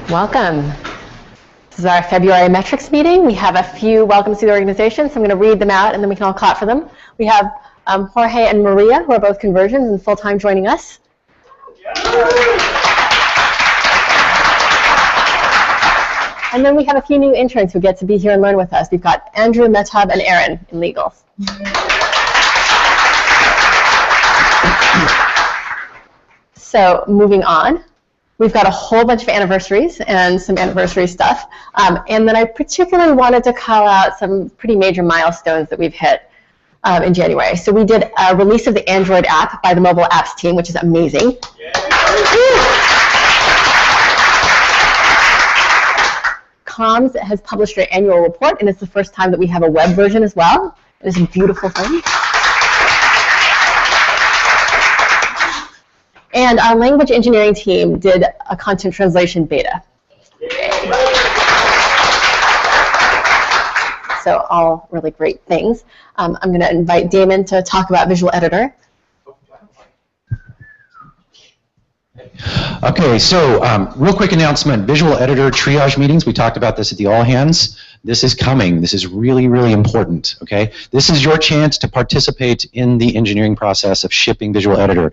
Welcome. This is our February metrics meeting. We have a few welcomes to the organization, so I'm going to read them out and then we can all clap for them. We have Jorge and Maria, who are both conversions and full-time, joining us. And then we have a few new interns who get to be here and learn with us. We've got Andrew, Methub, and Aaron in legal. So moving on, we've got a whole bunch of anniversaries and some anniversary stuff. And then I particularly wanted to call out some pretty major milestones that we've hit in January. So we did a release of the Android app by the mobile apps team, which is amazing. Commons has published their annual report, and it's the first time that we have a web version as well. It's a beautiful thing. And our language engineering team did a content translation beta. So all really great things. I'm going to invite Damon to talk about Visual Editor. Okay, so real quick announcement, Visual Editor triage meetings. We talked about this at the All Hands. This is coming. This is really, really important, okay? This is your chance to participate in the engineering process of shipping Visual Editor.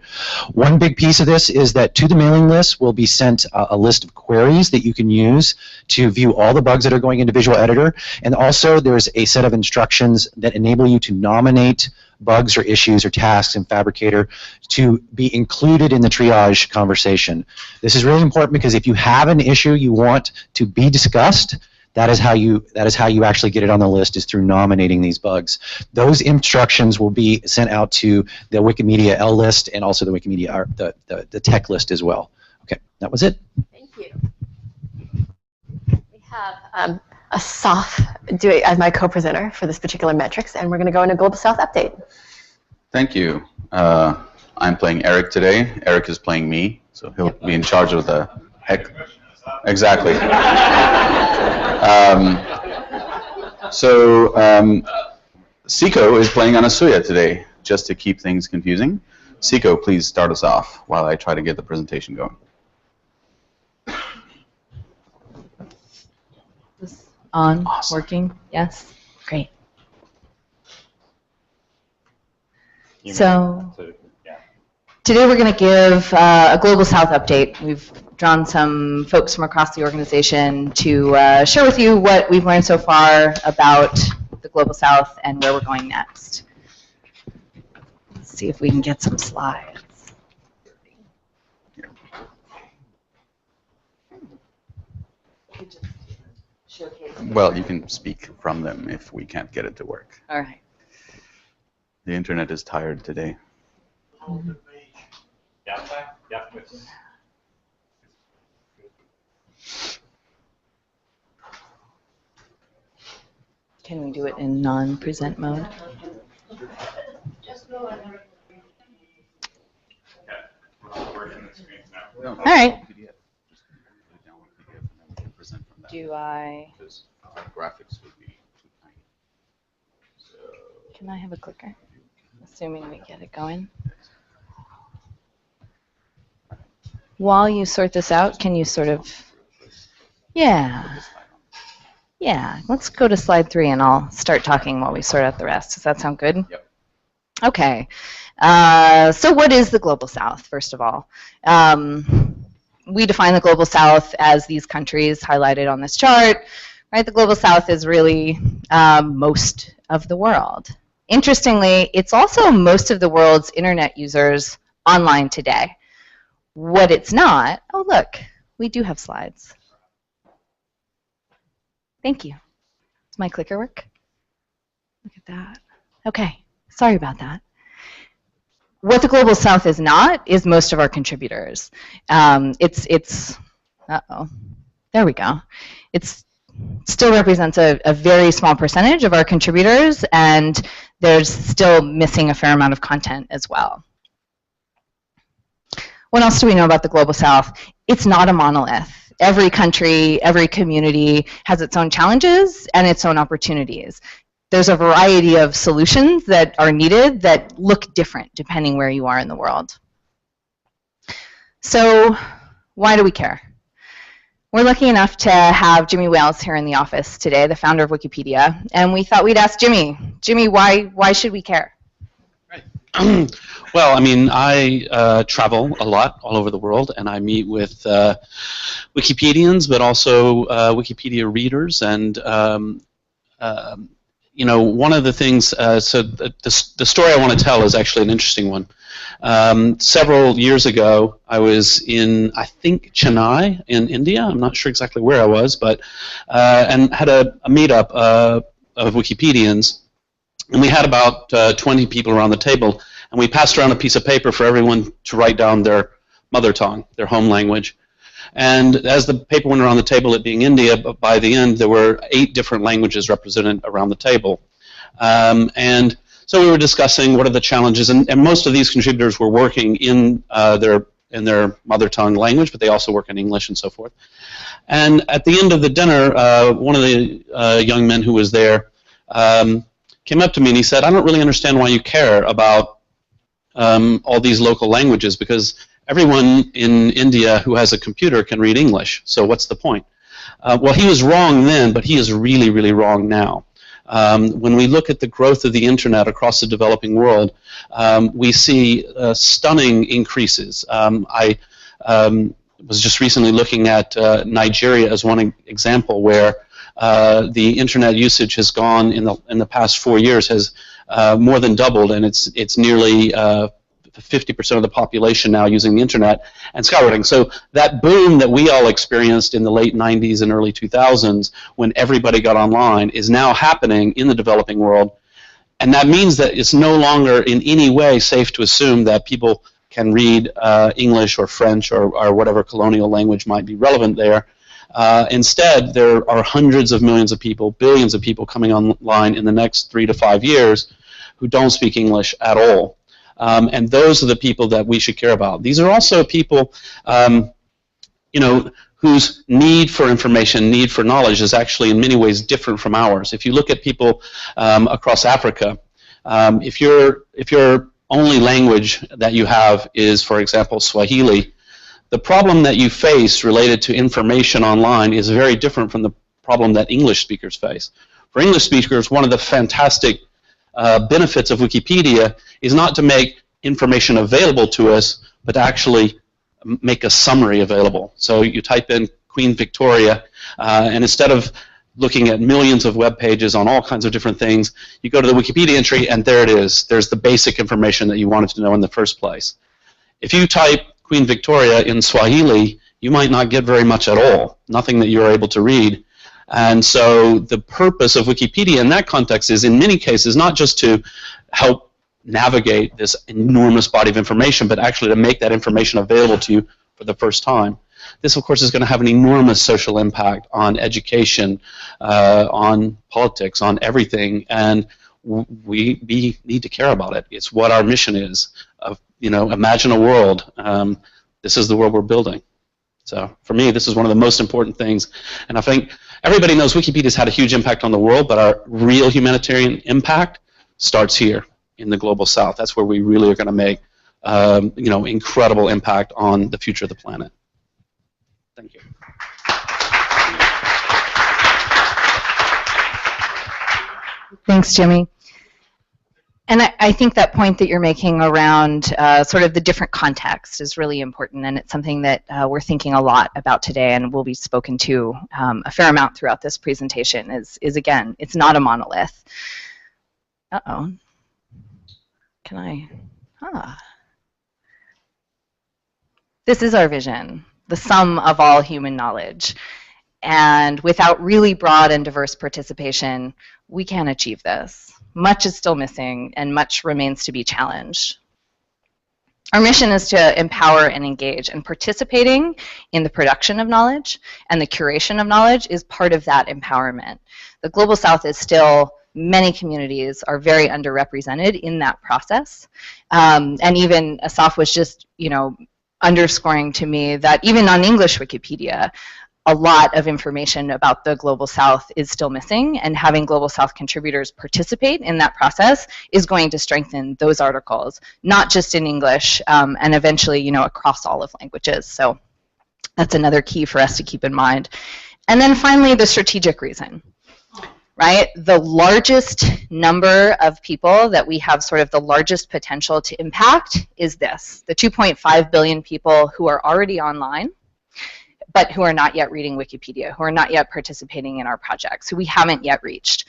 One big piece of this is that to the mailing list will be sent a list of queries that you can use to view all the bugs that are going into Visual Editor. And also there's a set of instructions that enable you to nominate bugs or issues or tasks in Fabricator to be included in the triage conversation. This is really important because if you have an issue you want to be discussed, that is how you actually get it on the list, is through nominating these bugs. Those instructions will be sent out to the Wikimedia L list and also the Wikimedia the tech list as well. Okay, that was it. Thank you. We have Asaf doing as my co-presenter for this particular metrics, and we're going to go into Global South update. Thank you. I'm playing Eric today. Eric is playing me, so he'll be in charge of the heck. Exactly. Siko is playing Anasuya today, just to keep things confusing. Siko, please start us off while I try to get the presentation going. On, awesome. Working, yes, great. So today we're going to give a Global South update. We've drawn some folks from across the organization to share with you what we've learned so far about the Global South and where we're going next. Let's see if we can get some slides. Well, you can speak from them if we can't get it to work. All right. The internet is tired today. Mm-hmm. Can we do it in non-present mode? All right. Do I? Graphics would be too tiny. Can I have a clicker? Assuming we get it going. While you sort this out, can you sort of? Yeah. Yeah. Let's go to slide 3, and I'll start talking while we sort out the rest. Does that sound good? Yep. Okay. So what is the Global South, first of all? We define the Global South as these countries highlighted on this chart. Right? The Global South is really most of the world. Interestingly, it's also most of the world's internet users online today. What it's not, oh look, we do have slides. Thank you. Does my clicker work? Look at that. Okay, sorry about that. What the Global South is not is most of our contributors. Uh-oh, there we go. It still represents a very small percentage of our contributors, and there's still missing a fair amount of content as well. What else do we know about the Global South? It's not a monolith. Every country, every community has its own challenges and its own opportunities. There's a variety of solutions that are needed that look different depending where you are in the world. So why do we care? We're lucky enough to have Jimmy Wales here in the office today, the founder of Wikipedia, and we thought we'd ask Jimmy. Jimmy, why should we care? Right. Well, I mean, I travel a lot all over the world, and I meet with Wikipedians, but also Wikipedia readers, and you know, one of the things, so the story I want to tell is actually an interesting one. Several years ago, I was in, I think, Chennai in India. I'm not sure exactly where I was, but and had a meetup of Wikipedians, and we had about 20 people around the table, and we passed around a piece of paper for everyone to write down their mother tongue, their home language. And as the paper went around the table, it being India, but by the end there were 8 different languages represented around the table. And so we were discussing what are the challenges, and most of these contributors were working in their mother tongue language, but they also work in English and so forth. And at the end of the dinner, one of the young men who was there came up to me and he said, "I don't really understand why you care about all these local languages, because everyone in India who has a computer can read English, so what's the point?" Well, he was wrong then, but he is really, really wrong now. When we look at the growth of the internet across the developing world, we see stunning increases. I was just recently looking at Nigeria as one example where the internet usage has gone in the past 4 years has more than doubled, and it's nearly 50% of the population now using the internet and skyrocketing. So that boom that we all experienced in the late 90s and early 2000s when everybody got online is now happening in the developing world. And that means that it's no longer in any way safe to assume that people can read English or French or whatever colonial language might be relevant there. Instead, there are hundreds of millions of people, billions of people coming online in the next 3 to 5 years who don't speak English at all. And those are the people that we should care about. These are also people, you know, whose need for information, need for knowledge is actually in many ways different from ours. If you look at people across Africa, if your only language that you have is, for example, Swahili, the problem that you face related to information online is very different from the problem that English speakers face. For English speakers, one of the fantastic benefits of Wikipedia is not to make information available to us, but to actually make a summary available. So you type in Queen Victoria, and instead of looking at millions of web pages on all kinds of different things, you go to the Wikipedia entry, and there it is. There's the basic information that you wanted to know in the first place. If you type Queen Victoria in Swahili, you might not get very much at all, nothing that you're able to read. And so the purpose of Wikipedia in that context is, in many cases, not just to help navigate this enormous body of information, but actually to make that information available to you for the first time. This, of course, is going to have an enormous social impact on education, on politics, on everything, and we need to care about it. It's what our mission is. You know, imagine a world. This is the world we're building. So for me, this is one of the most important things, and I think everybody knows Wikipedia's had a huge impact on the world, but our real humanitarian impact starts here in the Global South. That's where we really are going to make you know, incredible impact on the future of the planet. Thank you. Thanks, Jimmy. And I think that point that you're making around sort of the different context is really important, and it's something that we're thinking a lot about today and will be spoken to a fair amount throughout this presentation is again, it's not a monolith. Uh-oh. Can I? This is our vision, the sum of all human knowledge. And without really broad and diverse participation, we can't achieve this. Much is still missing, and much remains to be challenged. Our mission is to empower and engage, and participating in the production of knowledge and the curation of knowledge is part of that empowerment. The Global South is still, many communities are very underrepresented in that process. And even Asaf was just, you know, underscoring to me that even on English Wikipedia, a lot of information about the Global South is still missing, and having Global South contributors participate in that process is going to strengthen those articles, not just in English, and eventually, you know, across all of languages. So That's another key for us to keep in mind. And then finally, the strategic reason, right? The largest number of people that we have sort of the largest potential to impact is this, the 2.5 billion people who are already online, but who are not yet reading Wikipedia, who are not yet participating in our projects, who we haven't yet reached.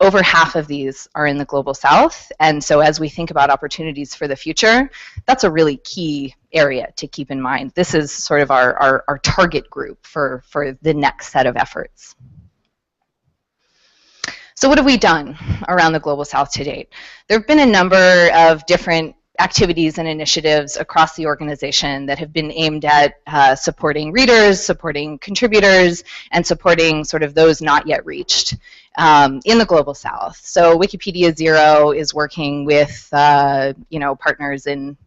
Over half of these are in the Global South, and so as we think about opportunities for the future, that's a really key area to keep in mind. This is sort of our target group for the next set of efforts. So what have we done around the Global South to date? There have been a number of different activities and initiatives across the organization that have been aimed at supporting readers, supporting contributors, and supporting sort of those not yet reached in the Global South. So Wikipedia Zero is working with partners in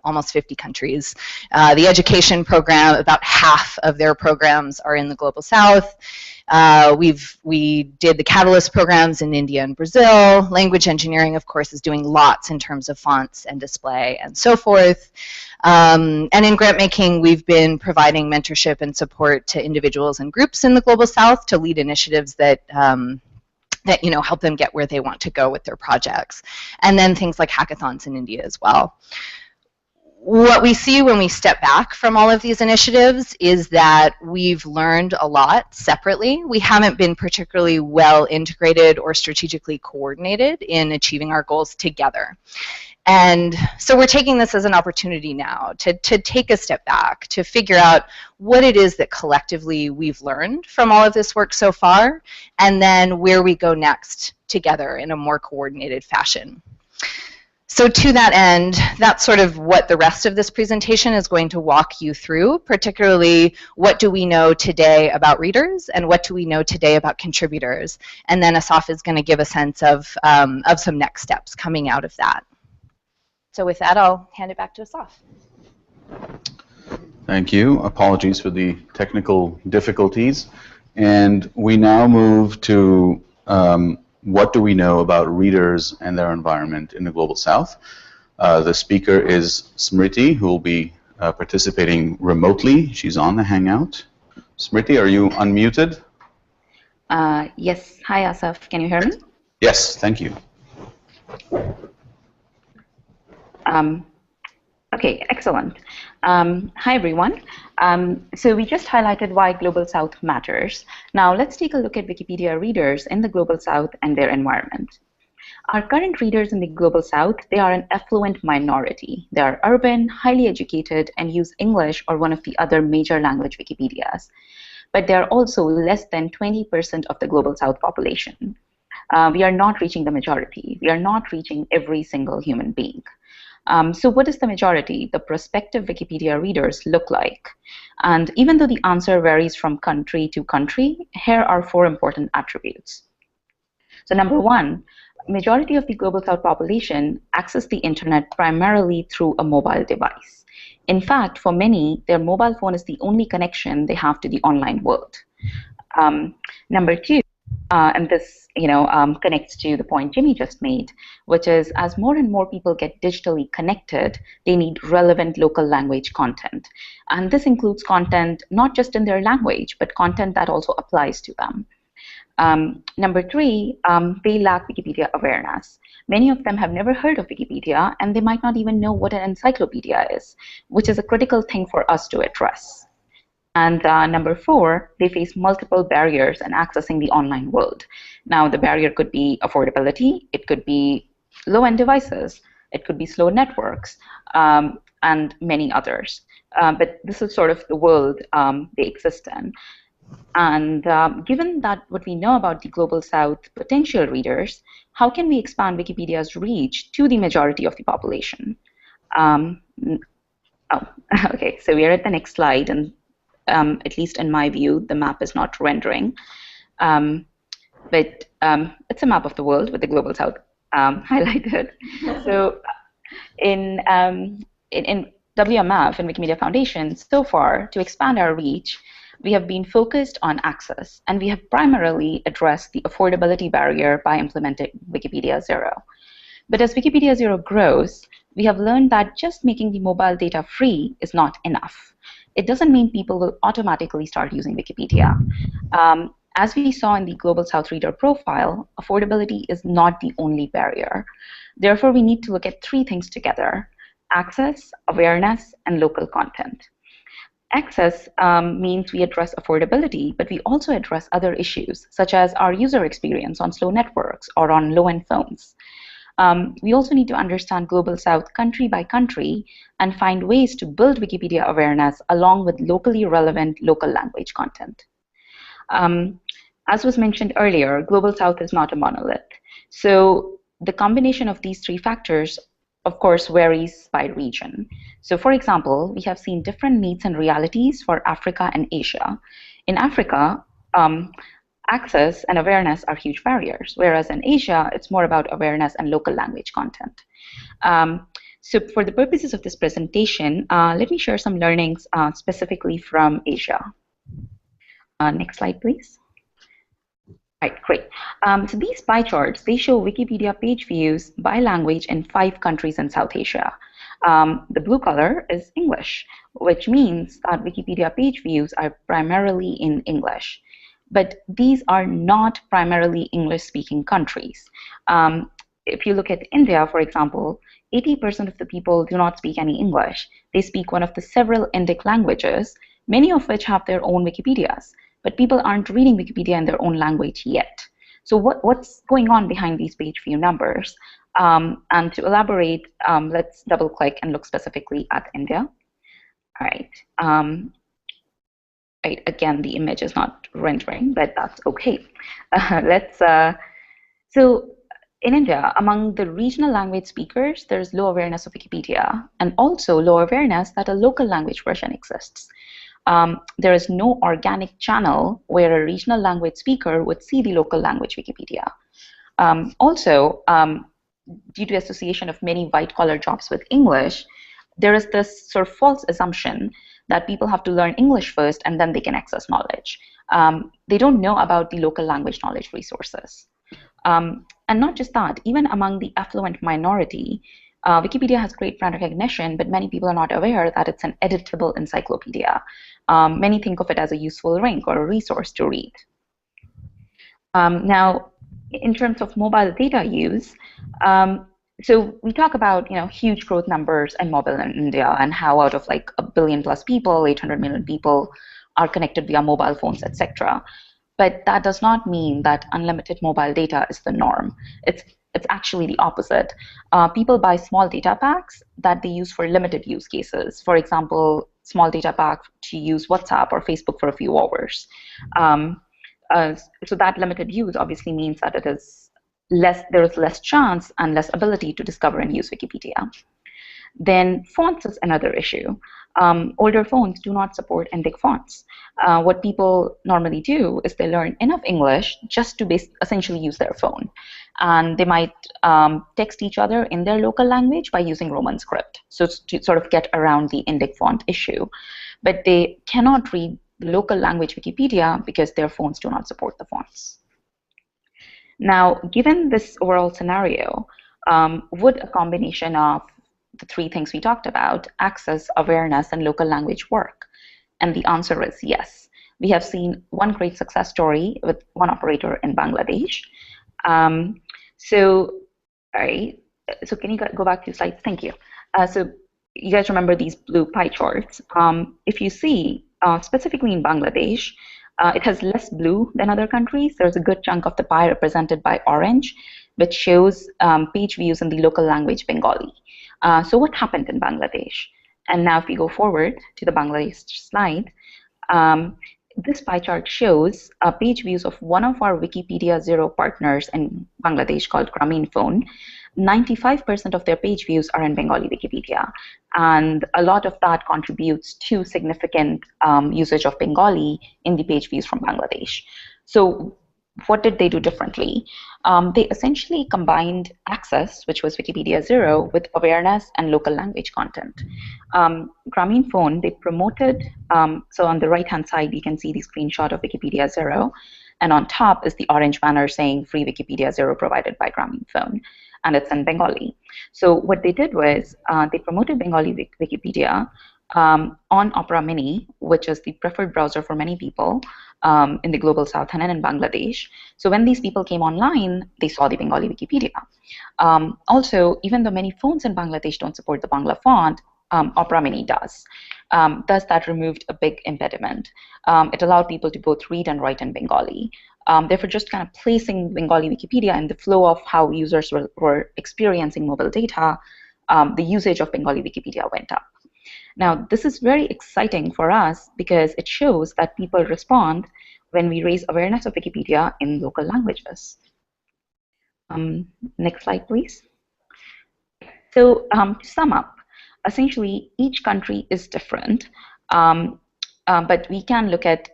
almost 50 countries. The education program, about half of their programs are in the Global South. We did the Catalyst programs in India and Brazil. Language engineering, of course, is doing lots in terms of fonts and display and so forth. And in grant making, we've been providing mentorship and support to individuals and groups in the Global South to lead initiatives that help them get where they want to go with their projects. And then things like hackathons in India as well. What we see when we step back from all of these initiatives is that we've learned a lot separately. We haven't been particularly well integrated or strategically coordinated in achieving our goals together. And so we're taking this as an opportunity now to take a step back, to figure out what it is that collectively we've learned from all of this work so far, and then where we go next together in a more coordinated fashion. So to that end, that's sort of what the rest of this presentation is going to walk you through, particularly what do we know today about readers and what do we know today about contributors. And then Asaf is going to give a sense of some next steps coming out of that. So with that, I'll hand it back to Asaf. Thank you. Apologies for the technical difficulties. And we now move to what do we know about readers and their environment in the Global South. The speaker is SMitty, who will be participating remotely. She's on the Hangout. SMitty, are you unmuted? Yes. Hi, Asaf. Can you hear me? Yes, thank you. Okay, excellent. Hi, everyone. So we just highlighted why Global South matters. Now let's take a look at Wikipedia readers in the Global South and their environment. Our current readers in the Global South, they are an affluent minority. They are urban, highly educated, and use English or one of the other major language Wikipedias. But they are also less than 20% of the Global South population. We are not reaching the majority. We are not reaching every single human being. So what does the majority, the prospective Wikipedia readers, look like? And even though the answer varies from country to country, here are 4 important attributes. So number 1, majority of the Global South population access the internet primarily through a mobile device. In fact, for many, their mobile phone is the only connection they have to the online world. Number 2, and this connects to the point Jimmy just made, which is as more and more people get digitally connected, they need relevant local language content. And this includes content not just in their language, but content that also applies to them. Number 3, they lack Wikipedia awareness. Many of them have never heard of Wikipedia, and they might not even know what an encyclopedia is, which is a critical thing for us to address. And number 4, they face multiple barriers in accessing the online world. Now, the barrier could be affordability, it could be low-end devices, it could be slow networks, and many others. But this is sort of the world they exist in. And given that what we know about the Global South potential readers, how can we expand Wikipedia's reach to the majority of the population? Okay, so we are at the next slide, and at least in my view, the map is not rendering. But it's a map of the world with the Global South highlighted. So in WMF and Wikimedia Foundation, so far, to expand our reach, we have been focused on access, and we have primarily addressed the affordability barrier by implementing Wikipedia Zero. But as Wikipedia Zero grows, we have learned that just making the mobile data free is not enough. It doesn't mean people will automatically start using Wikipedia. As we saw in the Global South Reader profile, affordability is not the only barrier. Therefore, we need to look at three things together: access, awareness, and local content. Access means we address affordability, but we also address other issues, such as our user experience on slow networks or on low-end phones. We also need to understand Global South country by country and find ways to build Wikipedia awareness along with locally relevant local language content. As was mentioned earlier, Global South is not a monolith. So the combination of these three factors, of course, varies by region. So for example, we have seen different needs and realities for Africa and Asia. In Africa, access and awareness are huge barriers, whereas in Asia, it's more about awareness and local language content. So for the purposes of this presentation, let me share some learnings specifically from Asia. Next slide, please. All right, great. So these pie charts, they show Wikipedia page views by language in 5 countries in South Asia. The blue color is English, which means that Wikipedia page views are primarily in English. But these are not primarily English-speaking countries. If you look at India, for example, 80% of the people do not speak any English. They speak one of the several Indic languages, many of which have their own Wikipedias. But people aren't reading Wikipedia in their own language yet. So what's going on behind these page view numbers? And to elaborate, let's double click and look specifically at India. All right. Right. Again, the image is not rendering, but that's okay. So in India, among the regional language speakers, there's low awareness of Wikipedia and also low awareness that a local language version exists. There is no organic channel where a regional language speaker would see the local language Wikipedia. Also, due to association of many white-collar jobs with English, there is this sort of false assumption that people have to learn English first and then they can access knowledge. They don't know about the local language knowledge resources. And not just that, even among the affluent minority, Wikipedia has great brand recognition, but many people are not aware that it's an editable encyclopedia. Many think of it as a useful link or a resource to read. Now, in terms of mobile data use, so we talk about huge growth numbers in mobile in India and how out of like 1 billion plus people, 800 million people are connected via mobile phones, etc. But that does not mean that unlimited mobile data is the norm. It's actually the opposite. People buy small data packs that they use for limited use cases. For example, small data pack to use WhatsApp or Facebook for a few hours. So that limited use obviously means that there is less chance and less ability to discover and use Wikipedia. Then fonts is another issue. Older phones do not support Indic fonts. What people normally do is they learn enough English just to essentially use their phone. And they might text each other in their local language by using Roman script, so to sort of get around the Indic font issue. But they cannot read local language Wikipedia because their phones do not support the fonts. Now, given this overall scenario, would a combination of the 3 things we talked about, access, awareness, and local language work? And the answer is yes. We have seen one great success story with one operator in Bangladesh. So can you go back to slides? Thank you. So you guys remember these blue pie charts. If you see, specifically in Bangladesh, it has less blue than other countries. There's a good chunk of the pie represented by orange, which shows page views in the local language Bengali. So what happened in Bangladesh? And now if we go forward to the Bangladesh slide, this pie chart shows page views of one of our Wikipedia Zero partners in Bangladesh called Grameen Phone. 95% of their page views are in Bengali Wikipedia. And a lot of that contributes to significant usage of Bengali in the page views from Bangladesh. So what did they do differently? They essentially combined access, which was Wikipedia Zero, with awareness and local language content. Grameen Phone, they promoted, so on the right-hand side, you can see the screenshot of Wikipedia Zero, and on top is the orange banner saying free Wikipedia Zero provided by Grameen Phone. and it's in Bengali. So what they did was they promoted Bengali Wikipedia on Opera Mini, which is the preferred browser for many people in the global south and in Bangladesh. So when these people came online, they saw the Bengali Wikipedia. Also, even though many phones in Bangladesh don't support the Bangla font, Opera Mini does. Thus, that removed a big impediment. It allowed people to both read and write in Bengali. Therefore, just kind of placing Bengali Wikipedia in the flow of how users were experiencing mobile data, the usage of Bengali Wikipedia went up. Now, this is very exciting for us because it shows that people respond when we raise awareness of Wikipedia in local languages. Next slide, please. So to sum up, essentially, each country is different, but we can look at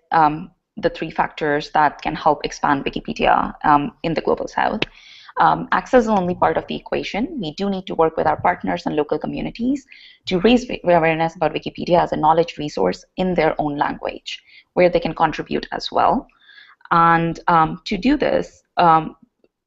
the three factors that can help expand Wikipedia in the Global South. Access is only part of the equation. We do need to work with our partners and local communities to raise awareness about Wikipedia as a knowledge resource in their own language, where they can contribute as well. And to do this,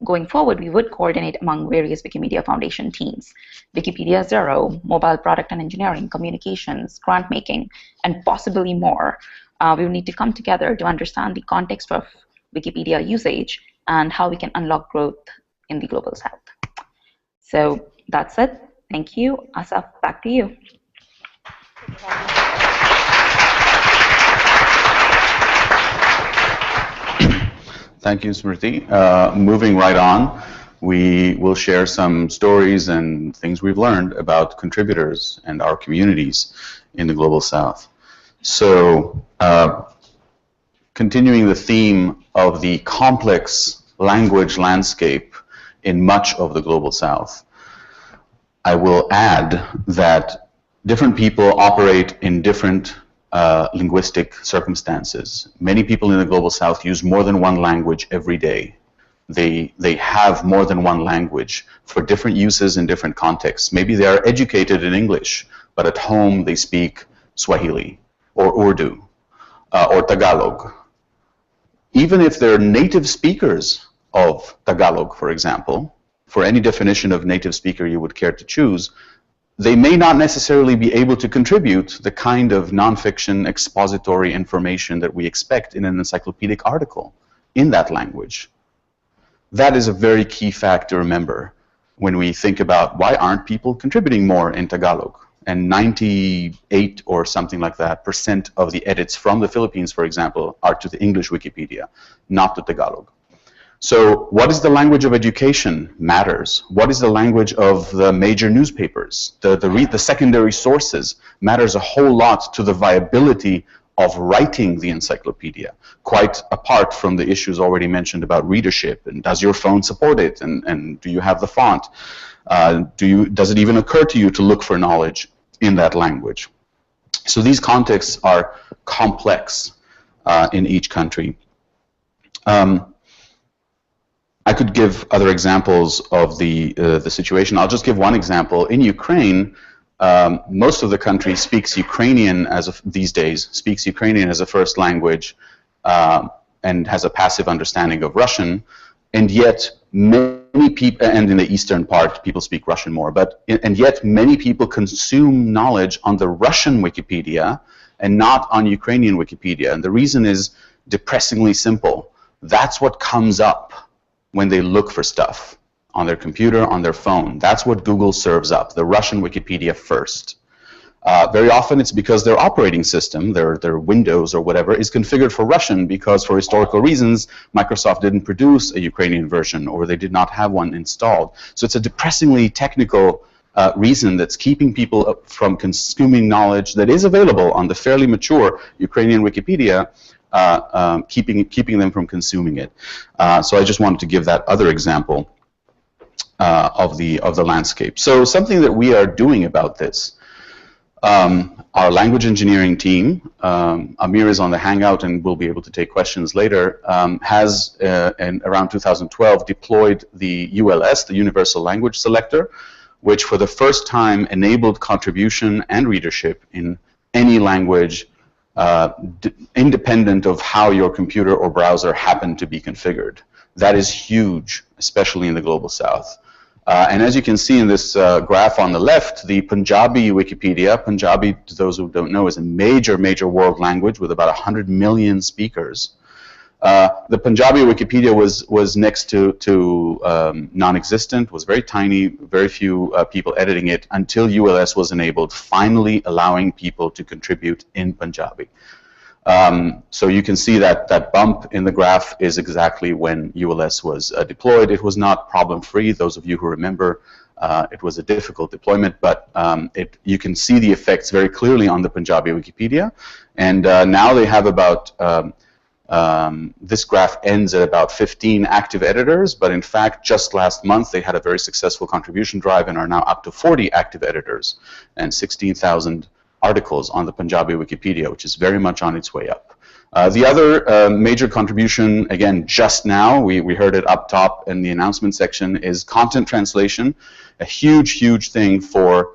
going forward, we would coordinate among various Wikimedia Foundation teams: Wikipedia Zero, mobile product and engineering, communications, grant making, and possibly more. We will need to come together to understand the context of Wikipedia usage and how we can unlock growth in the Global South. So that's it. Thank you. Asaf, back to you. Thank you, Smriti. Moving right on, we will share some stories and things we've learned about contributors and our communities in the Global South. So, continuing the theme of the complex language landscape in much of the Global South, I will add that different people operate in different linguistic circumstances. Many people in the Global South use more than one language every day. They have more than one language for different uses in different contexts. Maybe they are educated in English, but at home they speak Swahili or Urdu or Tagalog. Even if they're native speakers of Tagalog, for example, for any definition of native speaker you would care to choose, they may not necessarily be able to contribute the kind of nonfiction expository information that we expect in an encyclopedic article in that language. That is a very key fact to remember when we think about why aren't people contributing more in Tagalog. And 98 or something like that % of the edits from the Philippines, for example, are to the English Wikipedia, not to Tagalog. So what is the language of education matters. What is the language of the major newspapers? The secondary sources matters a whole lot to the viability of writing the encyclopedia, quite apart from the issues already mentioned about readership, and does your phone support it, and do you have the font? Does it even occur to you to look for knowledge in that language? So these contexts are complex in each country. I could give other examples of the situation. I'll just give one example. In Ukraine, most of the country speaks Ukrainian these days, speaks Ukrainian as a first language and has a passive understanding of Russian, and yet many people, and in the eastern part, people speak Russian more, and yet many people consume knowledge on the Russian Wikipedia and not on Ukrainian Wikipedia. And the reason is depressingly simple. That's what comes up when they look for stuff on their computer, on their phone. That's what Google serves up, the Russian Wikipedia first. Very often it's because their operating system, their Windows or whatever, is configured for Russian because for historical reasons, Microsoft didn't produce a Ukrainian version or they did not have one installed. So it's a depressingly technical reason that's keeping people from consuming knowledge that is available on the fairly mature Ukrainian Wikipedia, keeping them from consuming it. So I just wanted to give that other example of the landscape. So something that we are doing about this, our language engineering team, Amir is on the Hangout and will be able to take questions later, has in around 2012 deployed the ULS, the Universal Language Selector, which for the first time enabled contribution and readership in any language independent of how your computer or browser happened to be configured. That is huge, especially in the Global South. And as you can see in this graph on the left, the Punjabi Wikipedia, Punjabi, to those who don't know, is a major, major world language with about 100 million speakers. The Punjabi Wikipedia was next to non-existent, was very tiny, very few people editing it until ULS was enabled, finally allowing people to contribute in Punjabi. So you can see that that bump in the graph is exactly when ULS was deployed. It was not problem-free. Those of you who remember, it was a difficult deployment, but you can see the effects very clearly on the Punjabi Wikipedia. And now they have about, this graph ends at about 15 active editors, but in fact, just last month, they had a very successful contribution drive and are now up to 40 active editors and 16,000 articles on the Punjabi Wikipedia, which is very much on its way up. The other major contribution, again, just now, we heard it up top in the announcement section, is content translation, a huge, huge thing for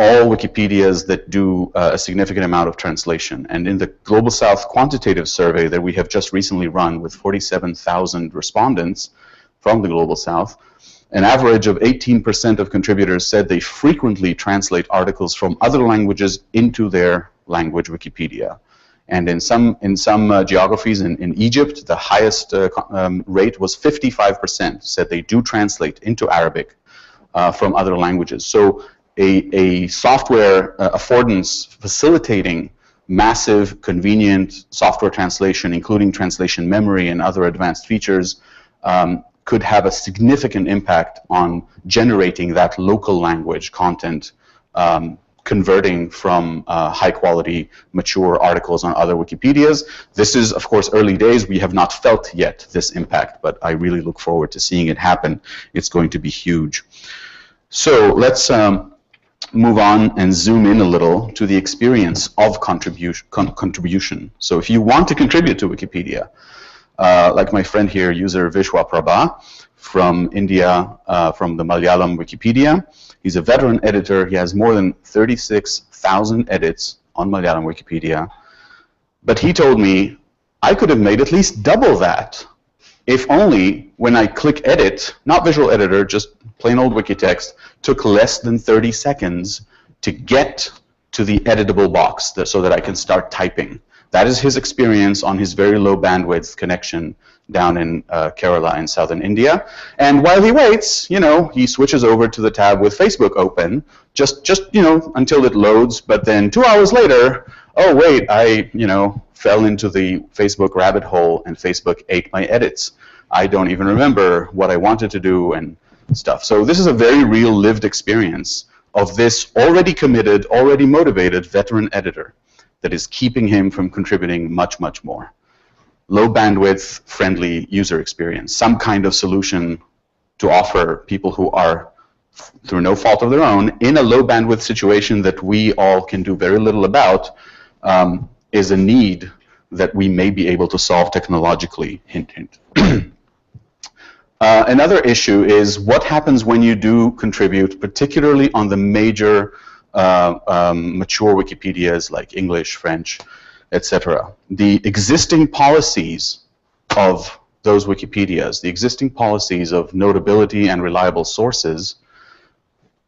all Wikipedias that do a significant amount of translation. And in the Global South quantitative survey that we have just recently run with 47,000 respondents from the Global South, an average of 18% of contributors said they frequently translate articles from other languages into their language Wikipedia. And in some geographies, in Egypt, the highest rate was 55% said they do translate into Arabic from other languages. So a software affordance facilitating massive, convenient software translation, including translation memory and other advanced features, could have a significant impact on generating that local language content, converting from high-quality, mature articles on other Wikipedias. This is, of course, early days. We have not felt yet this impact, but I really look forward to seeing it happen. It's going to be huge. So let's move on and zoom in a little to the experience of contribution. So if you want to contribute to Wikipedia, like my friend here, user Vishwa Prabha from India, from the Malayalam Wikipedia. He's a veteran editor. He has more than 36,000 edits on Malayalam Wikipedia. But he told me, I could have made at least double that if only when I click edit, not visual editor, just plain old wiki text, took less than 30 seconds to get to the editable box so that I can start typing. That is his experience on his very low bandwidth connection down in Kerala in southern India. And while he waits, you know, he switches over to the tab with Facebook open, just you know, until it loads. But then 2 hours later, oh wait, I, you know, fell into the Facebook rabbit hole and Facebook ate my edits. I don't even remember what I wanted to do and stuff. So this is a very real lived experience of this already committed, already motivated veteran editor that is keeping him from contributing much, much more. Low bandwidth, friendly user experience, some kind of solution to offer people who are, through no fault of their own, in a low bandwidth situation that we all can do very little about, is a need that we may be able to solve technologically. Hint, hint. Another issue is what happens when you do contribute, particularly on the major mature Wikipedias like English, French, etc. The existing policies of those Wikipedias, the existing policies of notability and reliable sources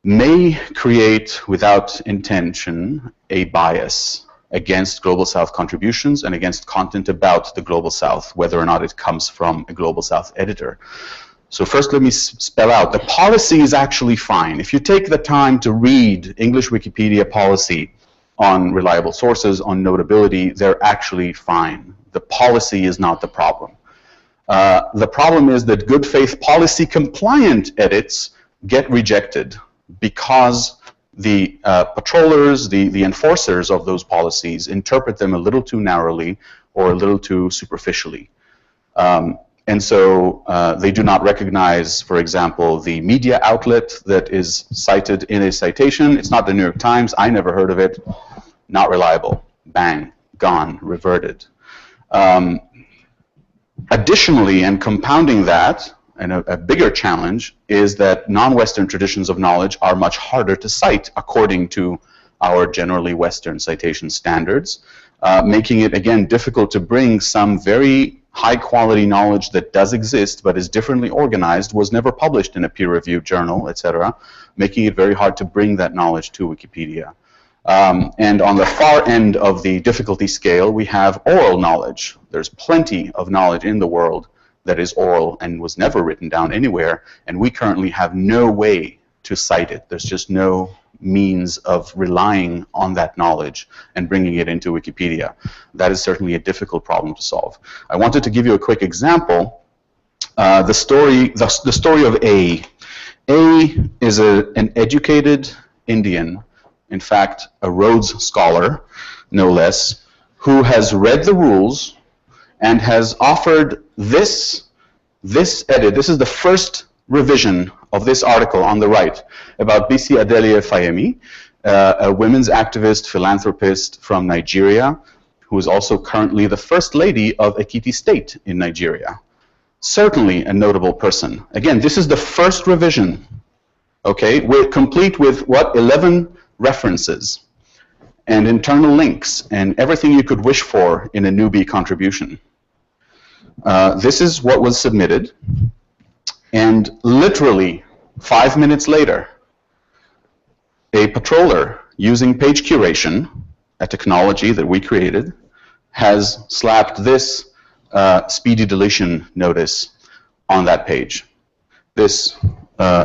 may create, without intention, a bias against Global South contributions and against content about the Global South, whether or not it comes from a Global South editor. So first let me spell out, the policy is actually fine. If you take the time to read English Wikipedia policy on reliable sources, on notability, they're actually fine. The policy is not the problem. The problem is that good faith policy compliant edits get rejected because the patrollers, the enforcers of those policies interpret them a little too narrowly or a little too superficially. And so they do not recognize, for example, the media outlet that is cited in a citation. It's not the New York Times. I never heard of it. Not reliable. Bang. Gone. Reverted. Additionally, and compounding that, and a bigger challenge, is that non-Western traditions of knowledge are much harder to cite according to our generally Western citation standards, making it, again, difficult to bring some very high-quality knowledge that does exist but is differently organized was never published in a peer-reviewed journal, etc., making it very hard to bring that knowledge to Wikipedia. And on the far end of the difficulty scale, we have oral knowledge. There's plenty of knowledge in the world that is oral and was never written down anywhere, and we currently have no way to cite it. There's just no means of relying on that knowledge and bringing it into Wikipedia. That is certainly a difficult problem to solve. I wanted to give you a quick example. The story of A. A is an educated Indian, in fact, a Rhodes Scholar, no less, who has read the rules and has offered this edit. This is the first revision of this article on the right about Bisi Adelie Fayemi, a women's activist, philanthropist from Nigeria, who is also currently the First Lady of Ekiti State in Nigeria. Certainly a notable person. Again, this is the first revision, okay? We're complete with, what, 11 references and internal links and everything you could wish for in a newbie contribution. This is what was submitted. And literally 5 minutes later, a patroller using page curation, a technology that we created, has slapped this speedy deletion notice on that page. This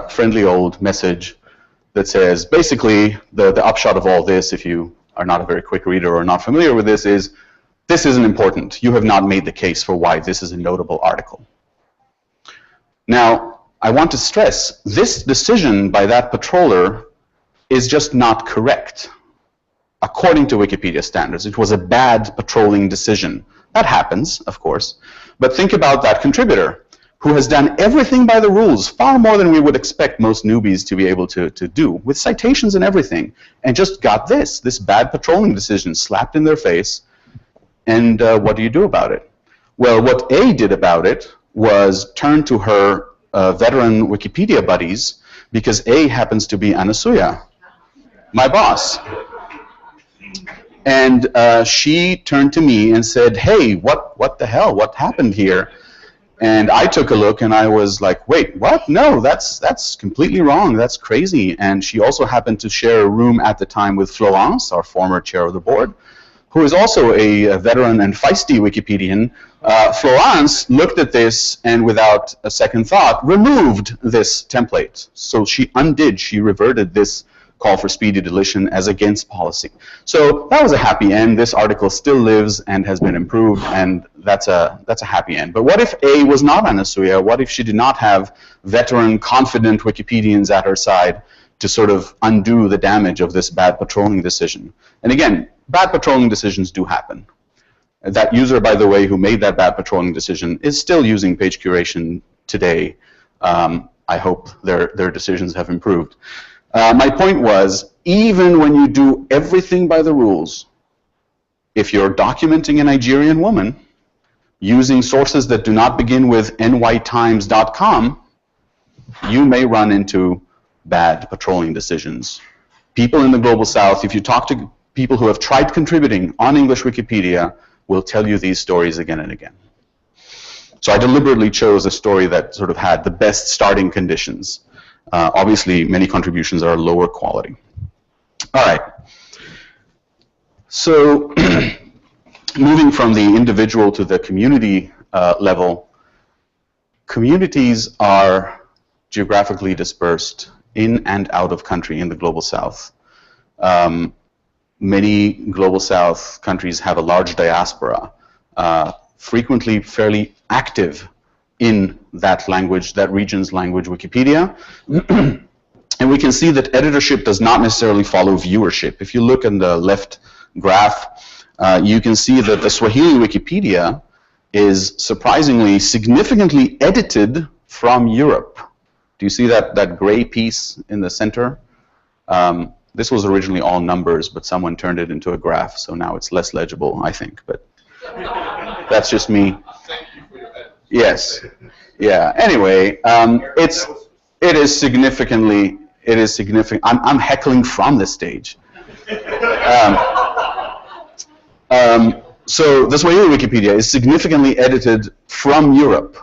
friendly old message that says, basically, the upshot of all this, if you are not a very quick reader or not familiar with this, is this isn't important. You have not made the case for why this is a notable article. Now, I want to stress, this decision by that patroller is just not correct. According to Wikipedia standards, it was a bad patrolling decision. That happens, of course. But think about that contributor who has done everything by the rules, far more than we would expect most newbies to be able to do, with citations and everything, and just got this bad patrolling decision slapped in their face. And what do you do about it? Well, what A did about it was turn to her veteran Wikipedia buddies, because A happens to be Anasuya, my boss. And she turned to me and said, hey, what the hell? What happened here? And I took a look and I was like, wait, what? No, that's completely wrong. That's crazy. And she also happened to share a room at the time with Florence, our former chair of the board, who is also a veteran and feisty Wikipedian. Florence looked at this and without a second thought removed this template. So she reverted this call for speedy deletion as against policy. So that was a happy end. This article still lives and has been improved, and that's a happy end. But what if A was not Anasuya? What if she did not have veteran, confident Wikipedians at her side to sort of undo the damage of this bad patrolling decision? And again, bad patrolling decisions do happen. That user, by the way, who made that bad patrolling decision is still using page curation today. I hope their decisions have improved. My point was, even when you do everything by the rules, if you're documenting a Nigerian woman using sources that do not begin with nytimes.com, you may run into bad patrolling decisions. People in the Global South, if you talk to people who have tried contributing on English Wikipedia, will tell you these stories again and again. So I deliberately chose a story that sort of had the best starting conditions. Obviously, many contributions are lower quality. All right. So moving from the individual to the community level, communities are geographically dispersed in and out of country in the Global South. Many Global South countries have a large diaspora, frequently fairly active in that language, that region's language Wikipedia. And we can see that editorship does not necessarily follow viewership. If you look in the left graph, you can see that the Swahili Wikipedia is surprisingly significantly edited from Europe. Do you see that gray piece in the center? This was originally all numbers, but someone turned it into a graph, so now it's less legible, I think. But that's just me. Yes. Yeah. Anyway, it is significantly. I'm So the Swahili Wikipedia is significantly edited from Europe.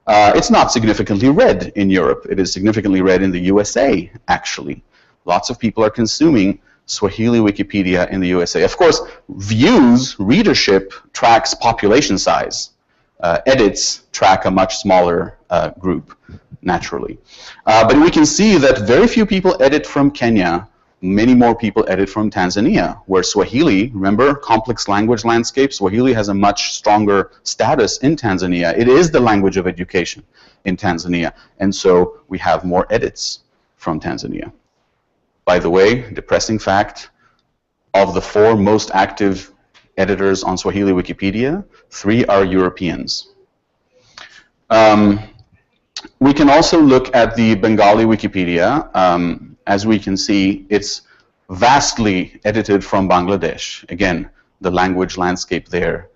It's not significantly read in Europe. It is significantly read in the USA, actually. Lots of people are consuming Swahili Wikipedia in the USA. Of course, views, readership, tracks population size. Edits track a much smaller group, naturally. But we can see that very few people edit from Kenya. Many more people edit from Tanzania, where Swahili, remember, complex language landscape, Swahili has a much stronger status in Tanzania. It is the language of education in Tanzania, and so we have more edits from Tanzania. By the way, depressing fact, of the 4 most active editors on Swahili Wikipedia, 3 are Europeans. We can also look at the Bengali Wikipedia. As we can see, it's vastly edited from Bangladesh. Again, the language landscape there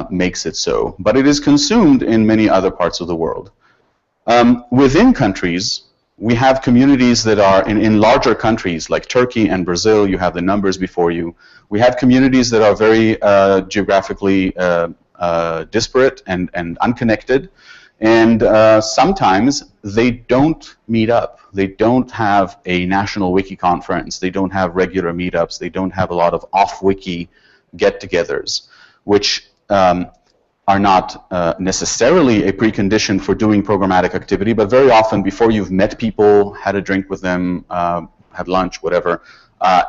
makes it so. But it is consumed in many other parts of the world. Within countries, we have communities that are in larger countries like Turkey and Brazil. You have the numbers before you. We have communities that are very geographically disparate and unconnected. And sometimes they don't meet up. They don't have a national wiki conference. They don't have regular meetups. They don't have a lot of off-wiki get-togethers, which are not necessarily a precondition for doing programmatic activity, but very often before you've met people, had a drink with them, had lunch, whatever,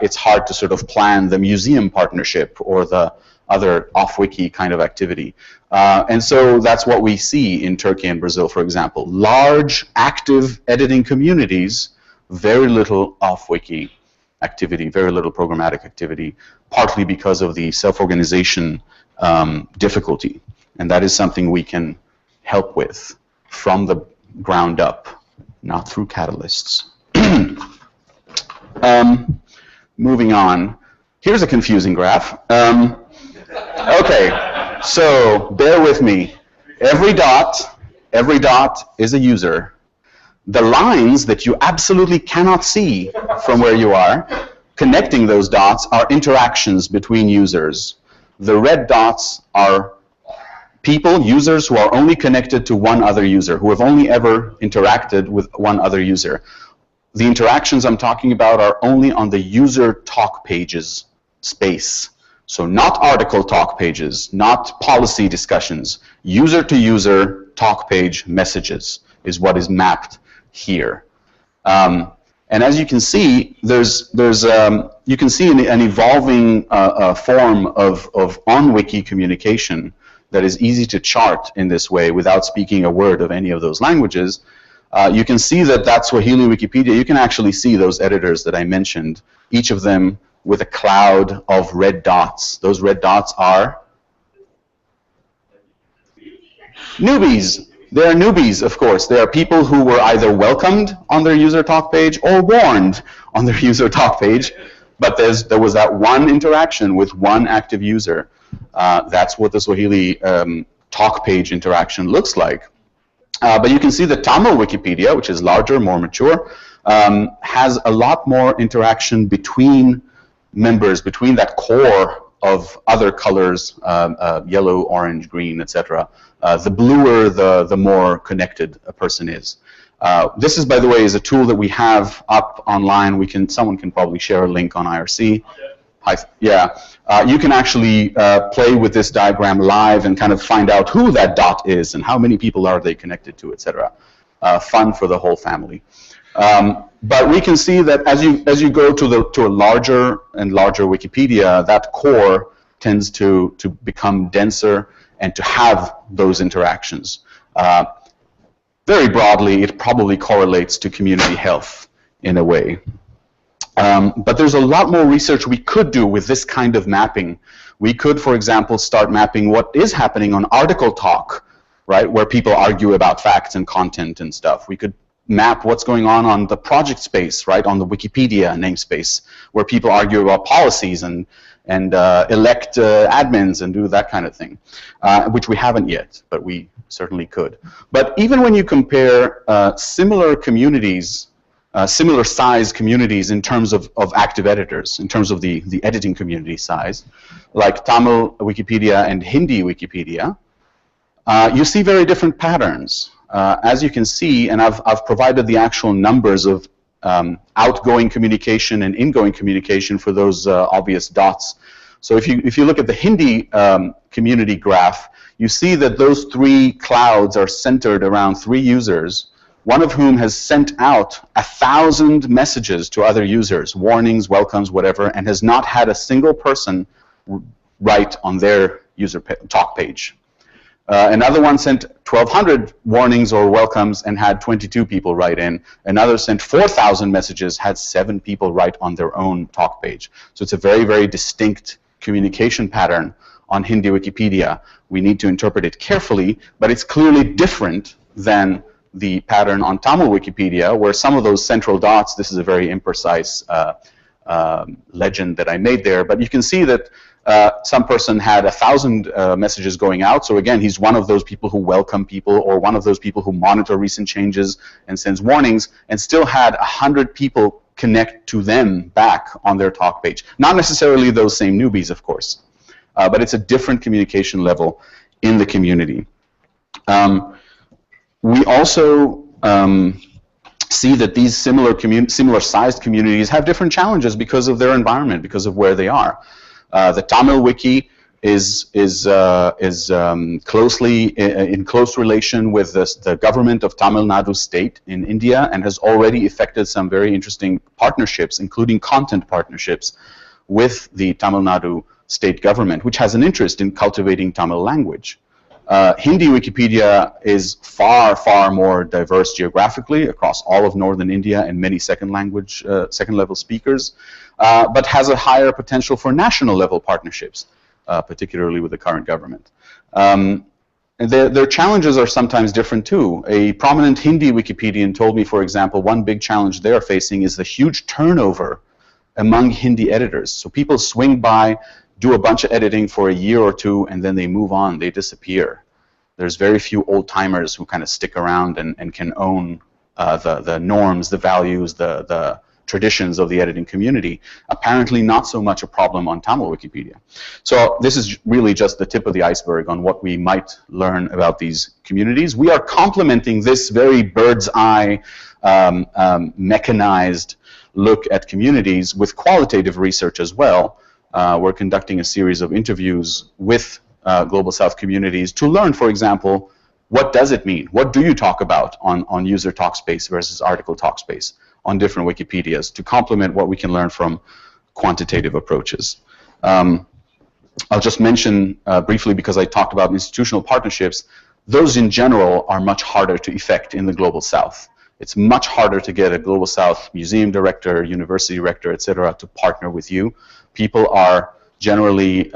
it's hard to sort of plan the museum partnership or the other off-wiki kind of activity. And so that's what we see in Turkey and Brazil, for example. Large, active editing communities, very little off-wiki activity, very little programmatic activity, partly because of the self-organization difficulty. And that is something we can help with from the ground up, not through catalysts. Moving on. Here's a confusing graph. Okay, so bear with me. Every dot is a user. The lines that you absolutely cannot see from where you are, connecting those dots, are interactions between users. The red dots are people, users, who are only connected to one other user, who have only ever interacted with one other user. The interactions I'm talking about are only on the user talk pages space. So not article talk pages, not policy discussions. User-to-user talk page messages is what is mapped here. And as you can see, you can see an evolving form of on-wiki communication that is easy to chart in this way without speaking a word of any of those languages. You can see that Swahili Wikipedia, you can actually see those editors that I mentioned, each of them with a cloud of red dots. Those red dots are newbies. They are newbies, of course. They are people who were either welcomed on their user talk page or warned on their user talk page. But there was that one interaction with one active user. That's what the Swahili talk page interaction looks like. But you can see the Tamil Wikipedia, which is larger, more mature, has a lot more interaction between members, between that core of other colors, yellow, orange, green, etc. The bluer, the more connected a person is. This is, by the way, is a tool that we have up online. Someone can probably share a link on IRC. Yeah, you can actually play with this diagram live and kind of find out who that dot is and how many people are they connected to, etc. Fun for the whole family. But we can see that as you go to a larger and larger Wikipedia, that core tends to become denser and to have those interactions. Very broadly, it probably correlates to community health in a way. But there's a lot more research we could do with this kind of mapping. We could, for example, start mapping what is happening on article talk, right, where people argue about facts and content and stuff. We could map what's going on the project space, right, on the Wikipedia namespace, where people argue about policies and elect admins and do that kind of thing, which we haven't yet, but we certainly could. But even when you compare similar communities similar size communities in terms of active editors, in terms of the editing community size, like Tamil Wikipedia and Hindi Wikipedia, you see very different patterns. As you can see, and I've provided the actual numbers of outgoing communication and ingoing communication for those obvious dots. So if you look at the Hindi community graph, you see that those three clouds are centered around 3 users, one of whom has sent out 1,000 messages to other users, warnings, welcomes, whatever, and has not had a single person write on their user talk page. Another one sent 1,200 warnings or welcomes and had 22 people write in. Another sent 4,000 messages, had 7 people write on their own talk page. So it's a very, very distinct communication pattern on Hindi Wikipedia. We need to interpret it carefully, but it's clearly different than the pattern on Tamil Wikipedia, where some of those central dots, this is a very imprecise legend that I made there, but you can see that some person had 1,000 messages going out. So again, he's one of those people who welcome people, or one of those people who monitor recent changes and sends warnings, and still had 100 people connect to them back on their talk page. Not necessarily those same newbies, of course, but it's a different communication level in the community. We also see that these similar-sized communities have different challenges because of their environment, because of where they are. The Tamil Wiki is closely in close relation with the government of Tamil Nadu state in India, and has already effected some very interesting partnerships, including content partnerships, with the Tamil Nadu state government, which has an interest in cultivating Tamil language. Hindi Wikipedia is far, far more diverse geographically across all of northern India and many second-level speakers, but has a higher potential for national-level partnerships, particularly with the current government. And their challenges are sometimes different too. A prominent Hindi Wikipedian told me, for example, one big challenge they're facing is the huge turnover among Hindi editors. So people swing by, do a bunch of editing for a year or two, and then they move on, they disappear. There's very few old-timers who kind of stick around and can own the norms, the values, the traditions of the editing community. Apparently not so much a problem on Tamil Wikipedia. So this is really just the tip of the iceberg on what we might learn about these communities. We are complementing this very bird's eye, mechanized look at communities with qualitative research as well. We're conducting a series of interviews with Global South communities to learn, for example, what does it mean? What do you talk about on user talkspace versus article talkspace on different Wikipedias, to complement what we can learn from quantitative approaches. I'll just mention briefly, because I talked about institutional partnerships, those in general are much harder to effect in the Global South. It's much harder to get a Global South museum director, university director, etc., to partner with you. People are generally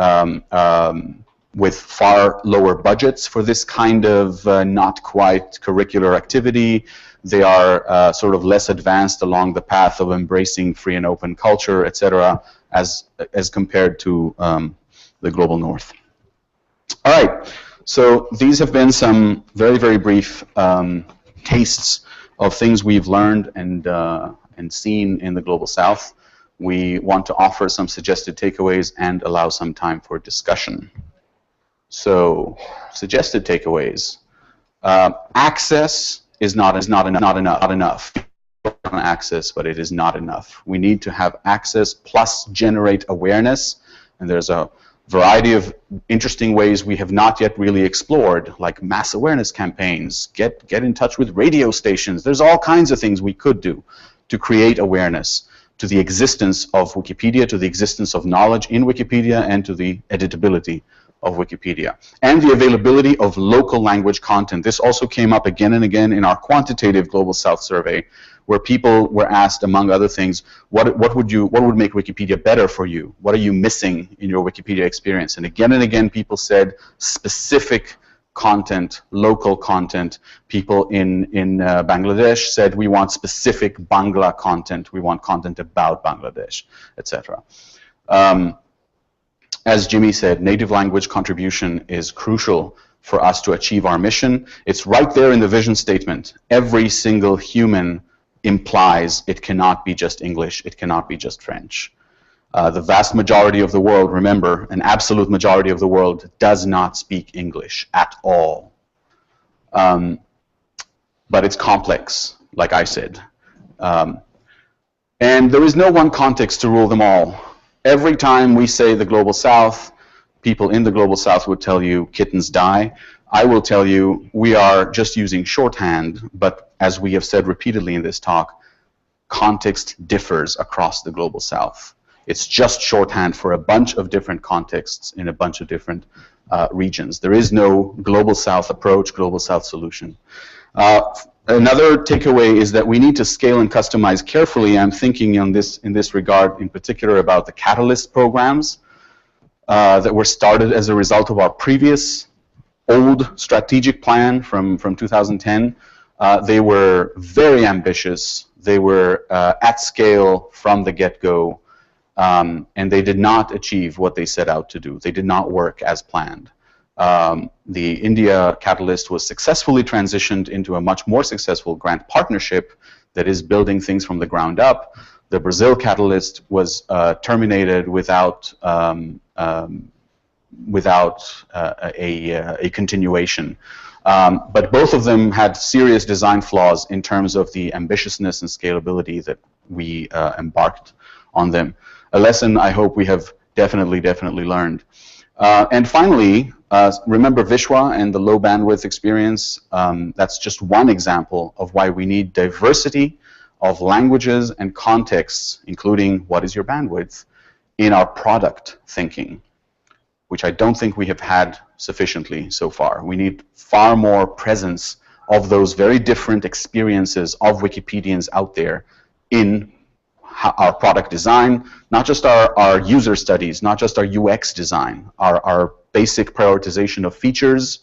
with far lower budgets for this kind of not quite curricular activity. They are sort of less advanced along the path of embracing free and open culture, etc., as compared to the Global North. All right, so these have been some very, very brief tastes of things we've learned and seen in the Global South. We want to offer some suggested takeaways and allow some time for discussion. So, suggested takeaways. Access is not enough. Access, but it is not enough. We need to have access plus generate awareness, and there's a variety of interesting ways we have not yet really explored, like mass awareness campaigns, get in touch with radio stations. There's all kinds of things we could do to create awareness to the existence of Wikipedia, to the existence of knowledge in Wikipedia, and to the editability of Wikipedia, and the availability of local language content. This also came up again and again in our quantitative Global South survey, where people were asked, among other things, what would make Wikipedia better for you? What are you missing in your Wikipedia experience? And again, people said specific content, local content. People in Bangladesh said, we want specific Bangla content. We want content about Bangladesh, etc. As Jimmy said, native language contribution is crucial for us to achieve our mission. It's right there in the vision statement. Every single human implies it cannot be just English, it cannot be just French. The vast majority of the world, remember, an absolute majority of the world does not speak English at all. But it's complex, like I said. And there is no one context to rule them all. Every time we say the Global South, people in the Global South would tell you kittens die. I will tell you we are just using shorthand, but as we have said repeatedly in this talk, context differs across the Global South. It's just shorthand for a bunch of different contexts in a bunch of different regions. There is no Global South approach, Global South solution. Another takeaway is that we need to scale and customize carefully. I'm thinking in this regard in particular about the Catalyst programs that were started as a result of our previous old strategic plan from 2010. They were very ambitious. They were at scale from the get-go, and they did not achieve what they set out to do. They did not work as planned. The India Catalyst was successfully transitioned into a much more successful grant partnership that is building things from the ground up. The Brazil Catalyst was terminated without a continuation. But both of them had serious design flaws in terms of the ambitiousness and scalability that we embarked on them. A lesson I hope we have definitely learned. And finally, remember Vishwa and the low bandwidth experience. That's just one example of why we need diversity of languages and contexts, including what is your bandwidth, in our product thinking, which I don't think we have had sufficiently so far. We need far more presence of those very different experiences of Wikipedians out there in our product design, not just our user studies, not just our UX design, our basic prioritization of features.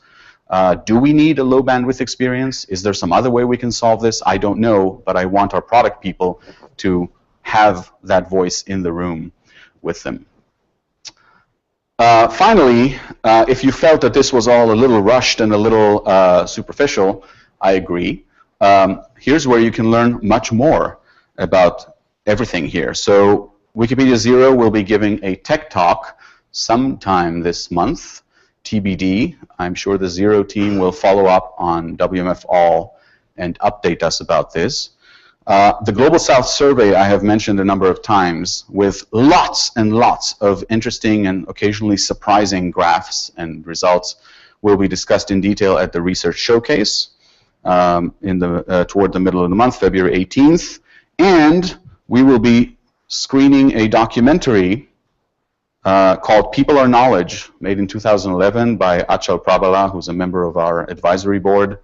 Do we need a low bandwidth experience? Is there some other way we can solve this? I don't know, but I want our product people to have that voice in the room with them. Finally, if you felt that this was all a little rushed and a little superficial, I agree. Here's where you can learn much more about everything here. So Wikipedia Zero will be giving a tech talk sometime this month, TBD. I'm sure the Zero team will follow up on WMF All and update us about this. The Global South survey I have mentioned a number of times with lots and lots of interesting and occasionally surprising graphs and results will be discussed in detail at the Research Showcase toward the middle of the month, February 18th. And we will be screening a documentary called People Are Knowledge, made in 2011 by Achal Prabhala, who's a member of our advisory board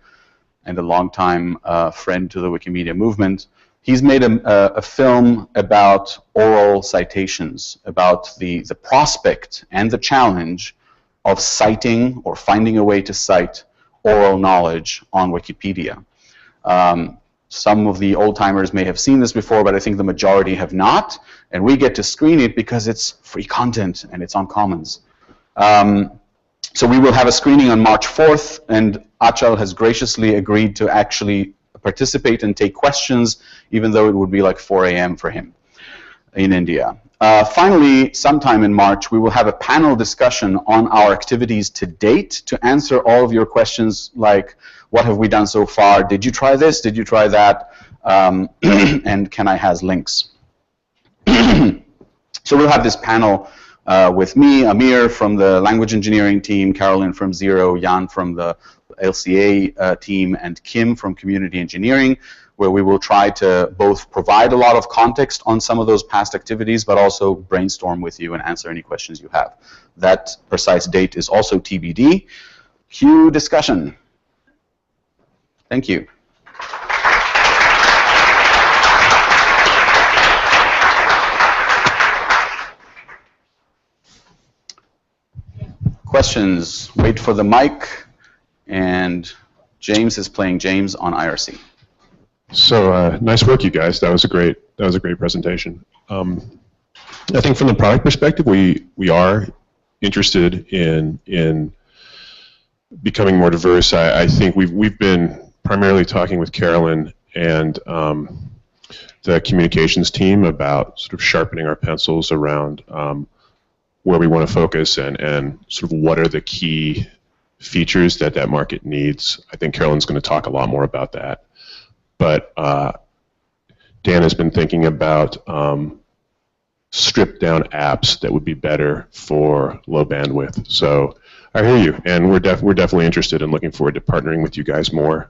and a longtime friend to the Wikimedia movement. He's made a film about oral citations, about the prospect and the challenge of citing or finding a way to cite oral knowledge on Wikipedia. Some of the old-timers may have seen this before, but I think the majority have not, and we get to screen it because it's free content and it's on Commons. So we will have a screening on March 4th, and Achal has graciously agreed to actually participate and take questions, even though it would be like 4 a.m. for him in India. Finally, sometime in March, we will have a panel discussion on our activities to date to answer all of your questions like, what have we done so far? Did you try this? Did you try that? And can I has links? So we'll have this panel with me, Amir from the language engineering team, Carolyn from Zero, Jan from the LCA team, and Kim from community engineering, where we will try to both provide a lot of context on some of those past activities, but also brainstorm with you and answer any questions you have. That precise date is also TBD. Cue discussion. Thank you. Questions? Wait for the mic, and James is playing James on IRC. So nice work, you guys. That was a great presentation. I think from the product perspective, we are interested in becoming more diverse. I think we've been primarily talking with Carolyn and the communications team about sort of sharpening our pencils around where we want to focus and sort of what are the key features that that market needs. I think Carolyn's going to talk a lot more about that. But Dan has been thinking about stripped down apps that would be better for low bandwidth. So I hear you, and we're definitely interested and looking forward to partnering with you guys more,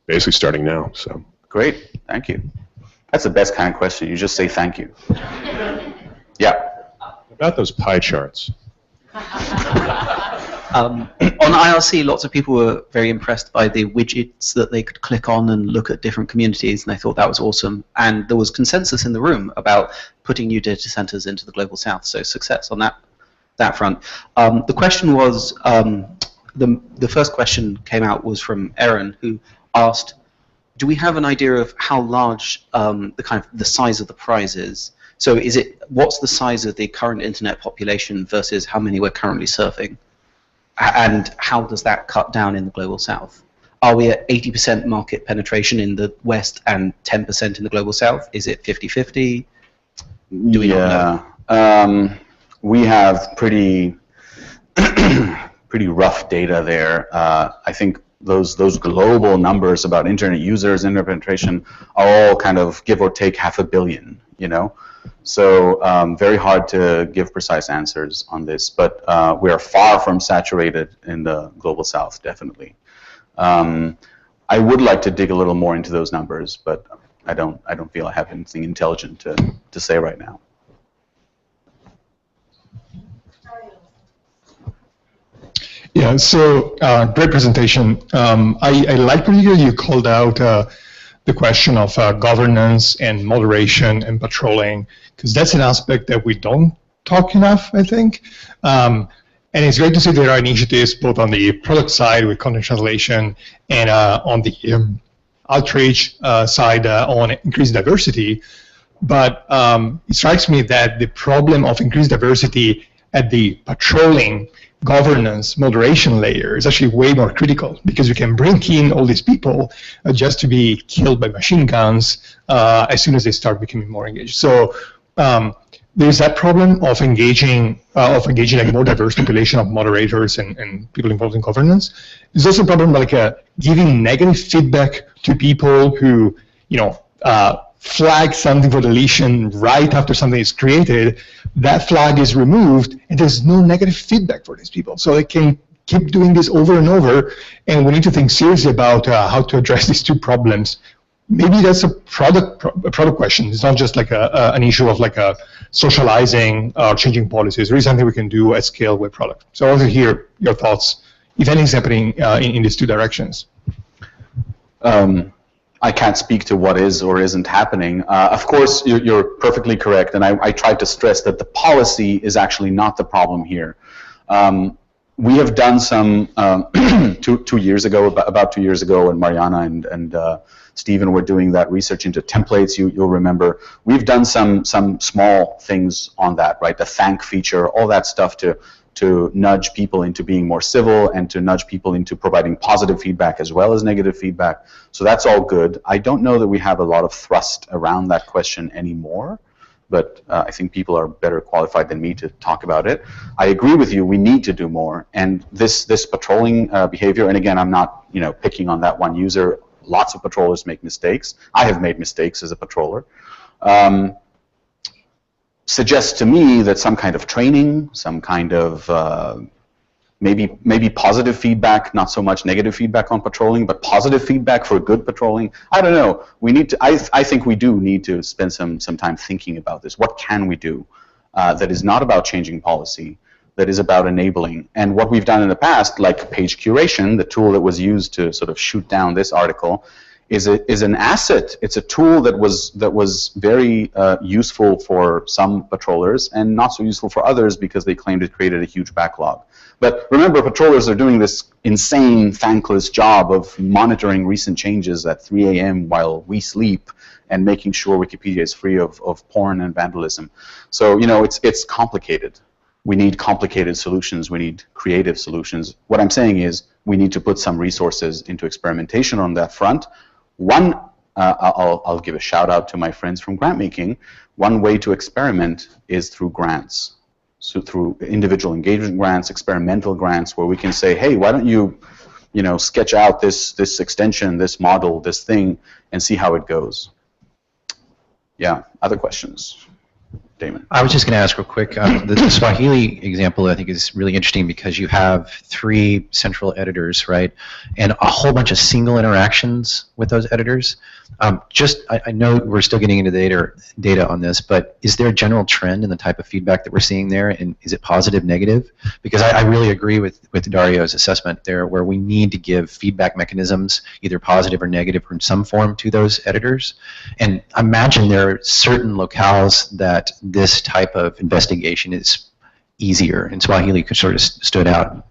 basically starting now. So great, thank you. That's the best kind of question. You just say thank you. Yeah. About those pie charts. On IRC, lots of people were very impressed by the widgets that they could click on and look at different communities, and they thought that was awesome. And there was consensus in the room about putting new data centers into the Global South, so success on that front. The question was, the first question came out was from Erin, who asked, do we have an idea of how large the size of the prize is? So what's the size of the current internet population versus how many we're currently serving? And how does that cut down in the Global South? Are we at 80% market penetration in the West and 10% in the Global South? Is it 50-50? Do we not know? We have pretty rough data there. I think those global numbers about internet users, internet penetration, are all kind of give or take 500 million, you know? So very hard to give precise answers on this, but we are far from saturated in the Global South, definitely. I would like to dig a little more into those numbers, but I don't feel I have anything intelligent to say right now. Yeah, so great presentation. I like particularly you called out the question of governance and moderation and patrolling, because that's an aspect that we don't talk enough, I think. And it's great to see there are initiatives both on the product side with content translation and on the outreach side on increased diversity. But it strikes me that the problem of increased diversity at the patrolling, governance, moderation layer is actually way more critical, because you can bring in all these people just to be killed by machine guns as soon as they start becoming more engaged. So there's that problem of engaging a more diverse population of moderators and people involved in governance. There's also a problem like giving negative feedback to people who, flag something for deletion right after something is created. That flag is removed, and there's no negative feedback for these people. So they can keep doing this over and over, and we need to think seriously about how to address these two problems. Maybe that's a product question. It's not just like an issue of like socializing or changing policies. There is something we can do at scale with product. So I want to hear your thoughts, if anything's happening in these two directions. I can't speak to what is or isn't happening. Of course, you're perfectly correct, and I tried to stress that the policy is actually not the problem here. We have done some 2 years ago, about 2 years ago, when Mariana and Stephen were doing that research into templates. You'll remember we've done some small things on that, right? The thank feature, all that stuff to nudge people into being more civil and to nudge people into providing positive feedback as well as negative feedback. So that's all good. I don't know that we have a lot of thrust around that question anymore, but I think people are better qualified than me to talk about it. I agree with you, we need to do more. And this patrolling behavior, and again, I'm not picking on that one user. Lots of patrollers make mistakes. I have made mistakes as a patroller. Suggests to me that some kind of training, some kind of maybe positive feedback, not so much negative feedback on patrolling, but positive feedback for good patrolling. I don't know. We need to. I think we do need to spend some time thinking about this. What can we do that is not about changing policy, that is about enabling? And what we've done in the past, like page curation, the tool that was used to sort of shoot down this article, is an asset. It's a tool that was very useful for some patrollers and not so useful for others because they claimed it created a huge backlog. But remember, patrollers are doing this insane, thankless job of monitoring recent changes at 3 a.m. while we sleep and making sure Wikipedia is free of porn and vandalism. So it's complicated. We need complicated solutions. We need creative solutions. What I'm saying is we need to put some resources into experimentation on that front. One I'll give a shout out to my friends from grant making. One way to experiment is through grants. So through individual engagement grants, experimental grants, where we can say, hey, why don't you, sketch out this extension, this model, this thing, and see how it goes. Yeah, other questions? Damon. I was just going to ask real quick, the Swahili example I think is really interesting because you have 3 central editors, right, and a whole bunch of single interactions with those editors. I know we're still getting into data on this, but is there a general trend in the type of feedback that we're seeing there, and is it positive, negative? Because I really agree with Dario's assessment there, where we need to give feedback mechanisms, either positive or negative, in some form to those editors. And I imagine there are certain locales that this type of investigation is easier, and Swahili sort of stood out.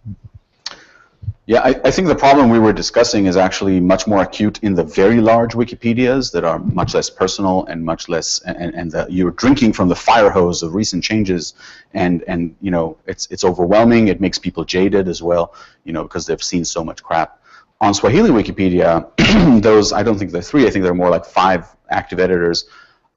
Yeah, I think the problem we were discussing is actually much more acute in the very large Wikipedias that are much less personal and much less, and you're drinking from the fire hose of recent changes, and it's overwhelming. It makes people jaded as well, because they've seen so much crap. On Swahili Wikipedia, those, I don't think they're 3, I think they're more like 5 active editors,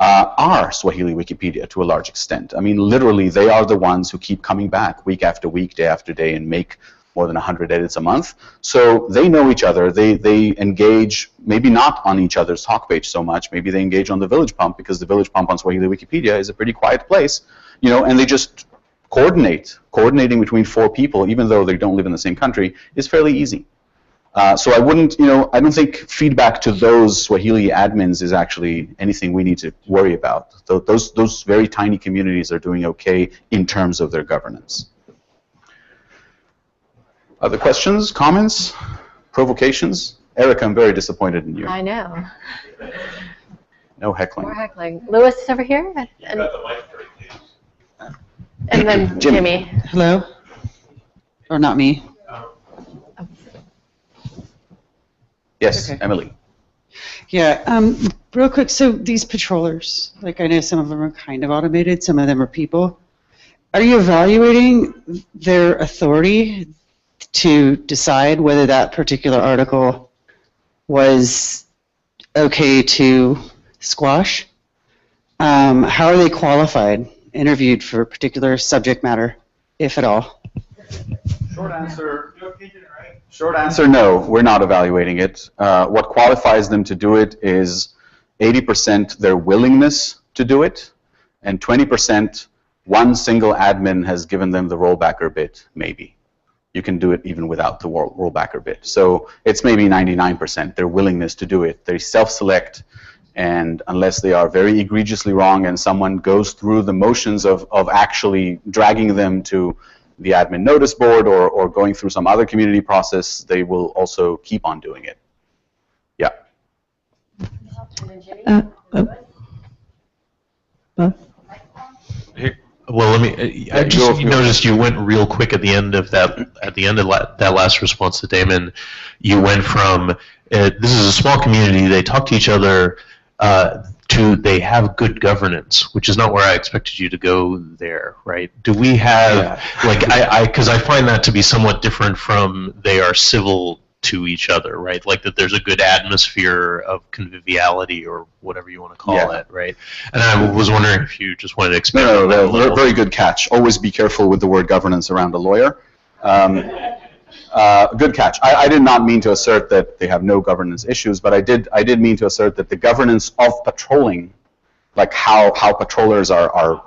are Swahili Wikipedia to a large extent. I mean, literally, they are the ones who keep coming back week after week, day after day, and make more than 100 edits a month. So they know each other. They engage, maybe not on each other's talk page so much. Maybe they engage on the Village Pump, because the Village Pump on Swahili Wikipedia is a pretty quiet place, and they just coordinate. Coordinating between 4 people, even though they don't live in the same country, is fairly easy. So I wouldn't, I don't think feedback to those Swahili admins is actually anything we need to worry about. Those very tiny communities are doing okay in terms of their governance. Other questions, comments, provocations? Erica, I'm very disappointed in you. I know. No heckling. More heckling. Lewis is over here. And then Jimmy. Hello? Or not me? Yes, okay. Emily. Yeah, real quick, so these patrollers, like I know some of them are kind of automated, some of them are people. Are you evaluating their authority to decide whether that particular article was okay to squash? How are they qualified, interviewed for a particular subject matter, if at all? Short answer. Short answer, no, we're not evaluating it. What qualifies them to do it is 80% their willingness to do it, and 20% one single admin has given them the rollbacker bit, maybe. You can do it even without the rollbacker bit. So it's maybe 99% their willingness to do it. They self-select, and unless they are very egregiously wrong and someone goes through the motions of actually dragging them to the admin notice board or going through some other community process, they will also keep on doing it. Yeah. Well, let me. I just noticed you went real quick at the end of that. At the end of that last response to Damon, you went from this is a small community. They talk to each other. To they have good governance, which is not where I expected you to go there, right? Do we have because I find that to be somewhat different from they are civil to each other, right? Like that there's a good atmosphere of conviviality or whatever you want to call it, right? And I was wondering if you just wanted to expand on that a little. Very good catch. Always be careful with the word governance around a lawyer. Good catch. I did not mean to assert that they have no governance issues, but I did mean to assert that the governance of patrolling, like how patrollers are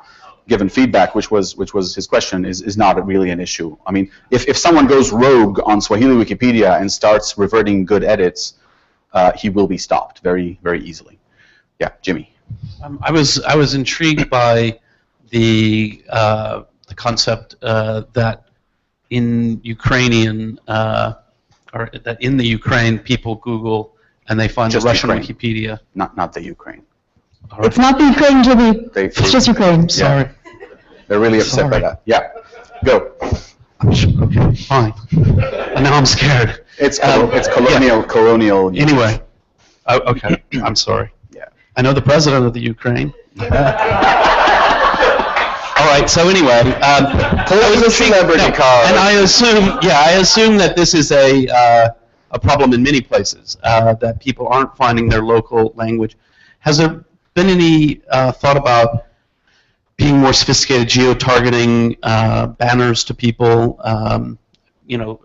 given feedback, which was his question, is not really an issue. I mean, if someone goes rogue on Swahili Wikipedia and starts reverting good edits, he will be stopped very, very easily. Yeah, Jimmy. I was intrigued by the concept that in Ukrainian or that in the Ukraine people Google and they find just the Russian Ukraine. Wikipedia. Not the Ukraine. Right. It's not the Ukraine, Jimmy. It's just Ukraine. Sorry. Yeah. They're really upset by that. Yeah. Go. Okay, fine. And now I'm scared. It's colonial. Anyway. Okay. I'm sorry. Yeah. I know the president of the Ukraine. All right. So anyway, pull the celebrity card. And I assume that this is a a problem in many places, that people aren't finding their local language. Has there been any thought about being more sophisticated, geo-targeting banners to people? You know,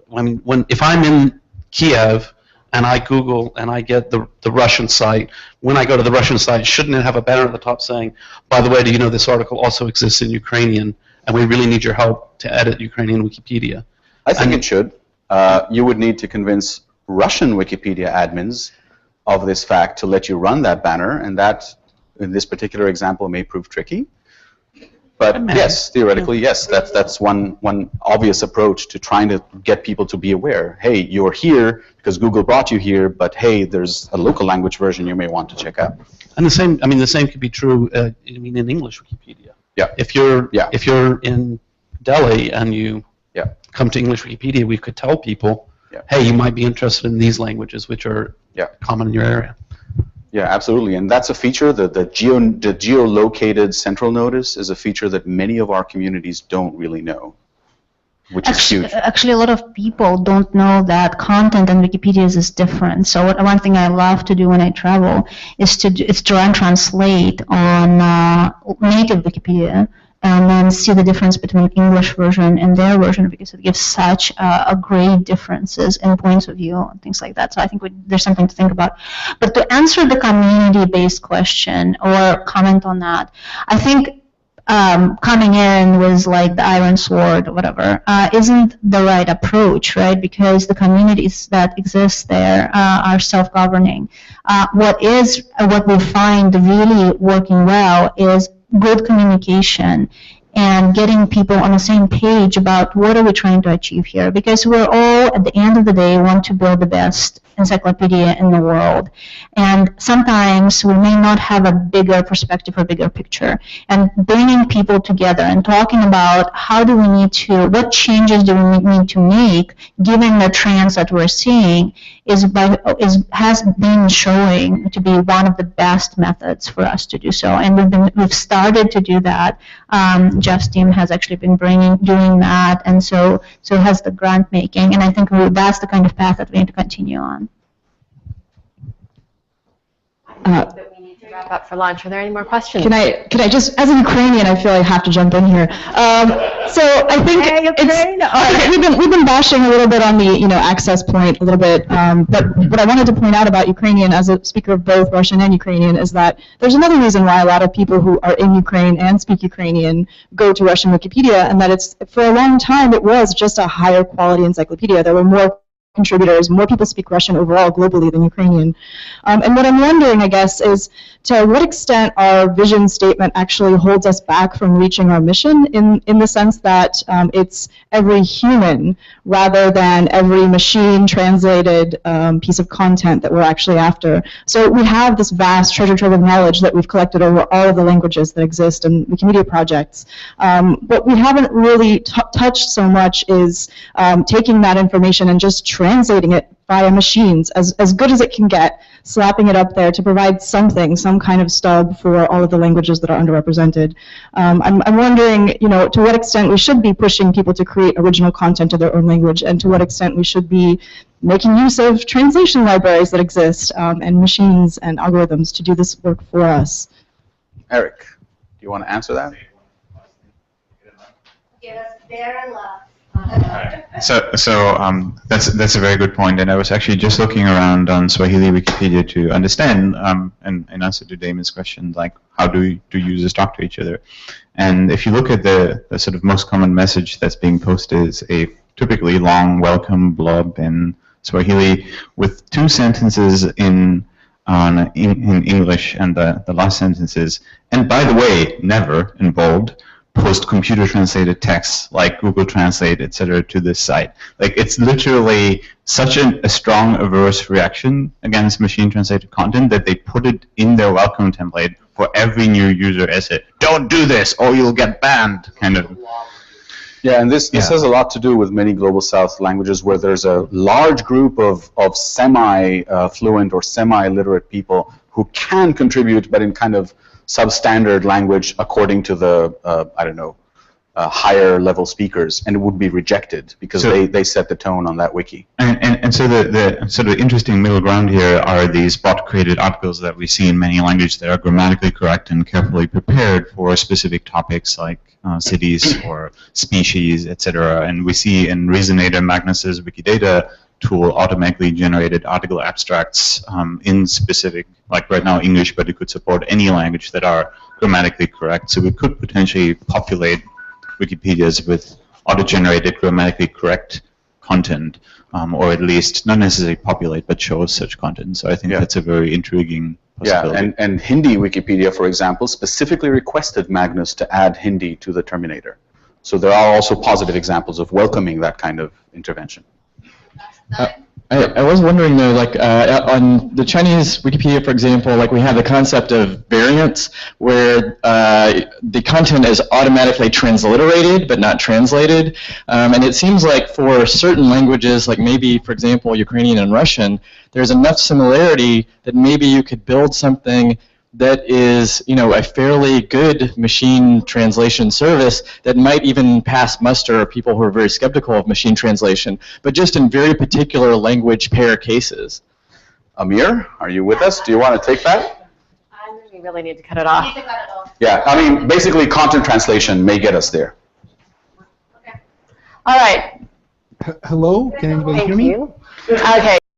if I'm in Kiev and I Google and I get the Russian site, when I go to the Russian site, shouldn't it have a banner at the top saying, by the way, do you know this article also exists in Ukrainian, and we really need your help to edit Ukrainian Wikipedia? I think it should. You would need to convince Russian Wikipedia admins of this fact to let you run that banner, and that, in this particular example, may prove tricky. But yes, theoretically, yes, that's one obvious approach to trying to get people to be aware. Hey, you're here because Google brought you here, but hey, there's a local language version you may want to check out. And the same could be true. In English Wikipedia. Yeah. If you're in Delhi and you come to English Wikipedia, we could tell people, hey, you might be interested in these languages, which are common in your area. Yeah, absolutely, and that's a feature. The geolocated central notice is a feature that many of our communities don't really know, which is huge. Actually, a lot of people don't know that content on Wikipedia is different. So one thing I love to do when I travel is to run translate on native Wikipedia, and then see the difference between English version and their version, because it gives such a great differences in points of view and things like that. So I think there's something to think about. But to answer the community-based question or comment on that, I think coming in with like the iron sword or whatever isn't the right approach, right? Because the communities that exist there are self-governing. What we find really working well is good communication and getting people on the same page about what are we trying to achieve here, because we're all, at the end of the day, want to build the best encyclopedia in the world, and sometimes we may not have a bigger perspective or bigger picture, and bringing people together and talking about what changes do we need to make given the trends that we're seeing has been showing to be one of the best methods for us to do so, and we've started to do that. Jeff's team has actually been doing that, and so has the grant making, and I think that's the kind of path that we need to continue on. That we need to wrap up for lunch. Are there any more questions? Can I just, as a Ukrainian, I feel I have to jump in here. So I think we've been bashing a little bit on the access point a little bit, but what I wanted to point out about Ukrainian, as a speaker of both Russian and Ukrainian, is that there's another reason why a lot of people who are in Ukraine and speak Ukrainian go to Russian Wikipedia, and that it's, for a long time, it was just a higher quality encyclopedia. There were more contributors, more people speak Russian overall globally than Ukrainian. And what I'm wondering, I guess, is to what extent our vision statement actually holds us back from reaching our mission, in the sense that it's every human rather than every machine translated piece of content that we're actually after. So we have this vast treasure trove of knowledge that we've collected over all of the languages that exist in Wikimedia projects. What we haven't really touched so much is taking that information and just translating it via machines as good as it can get, slapping it up there to provide something, some kind of stub for all of the languages that are underrepresented. I'm wondering, to what extent we should be pushing people to create original content of their own language, and to what extent we should be making use of translation libraries that exist and machines and algorithms to do this work for us. Eric, do you want to answer that? Yes, there and left. So that's a very good point, and I was actually just looking around on Swahili Wikipedia to understand, and in answer to Damon's question, like how do users talk to each other? And if you look at the sort of most common message that's being posted is a typically long welcome blob in Swahili with 2 sentences in English, and the last sentence is, and by the way, never, in bold, post computer translated text like Google Translate, etc. to this site. Like, it's literally such a strong averse reaction against machine translated content that they put it in their welcome template for every new user as a "don't do this or you'll get banned" kind of. Yeah, and this has a lot to do with many Global South languages where there's a large group of semi-fluent or semi-literate people who can contribute, but in kind of substandard language according to the, higher level speakers, and it would be rejected because they set the tone on that wiki. And so the sort of interesting middle ground here are these bot-created articles that we see in many languages that are grammatically correct and carefully prepared for specific topics like cities or species, etc. And we see in Reasonator Magnus's Wikidata tool automatically generated article abstracts in specific, like right now English, but it could support any language that are grammatically correct. So we could potentially populate Wikipedias with auto-generated grammatically correct content, or at least not necessarily populate, but show such content. So I think that's a very intriguing possibility. Yeah, and Hindi Wikipedia, for example, specifically requested Magnus to add Hindi to the Terminator. So there are also positive examples of welcoming that kind of intervention. I was wondering though, like on the Chinese Wikipedia, for example, like we have the concept of variants, where the content is automatically transliterated but not translated, and it seems like for certain languages, like maybe, for example, Ukrainian and Russian, there's enough similarity that maybe you could build something that is, you know, a fairly good machine translation service that might even pass muster of people who are very skeptical of machine translation, but just in very particular language pair cases. Amir, are you with us? Do you want to take that? I think we really need to cut it off. Yeah, I mean, basically content translation may get us there. Okay. All right. Hello, can anybody hear me? Okay.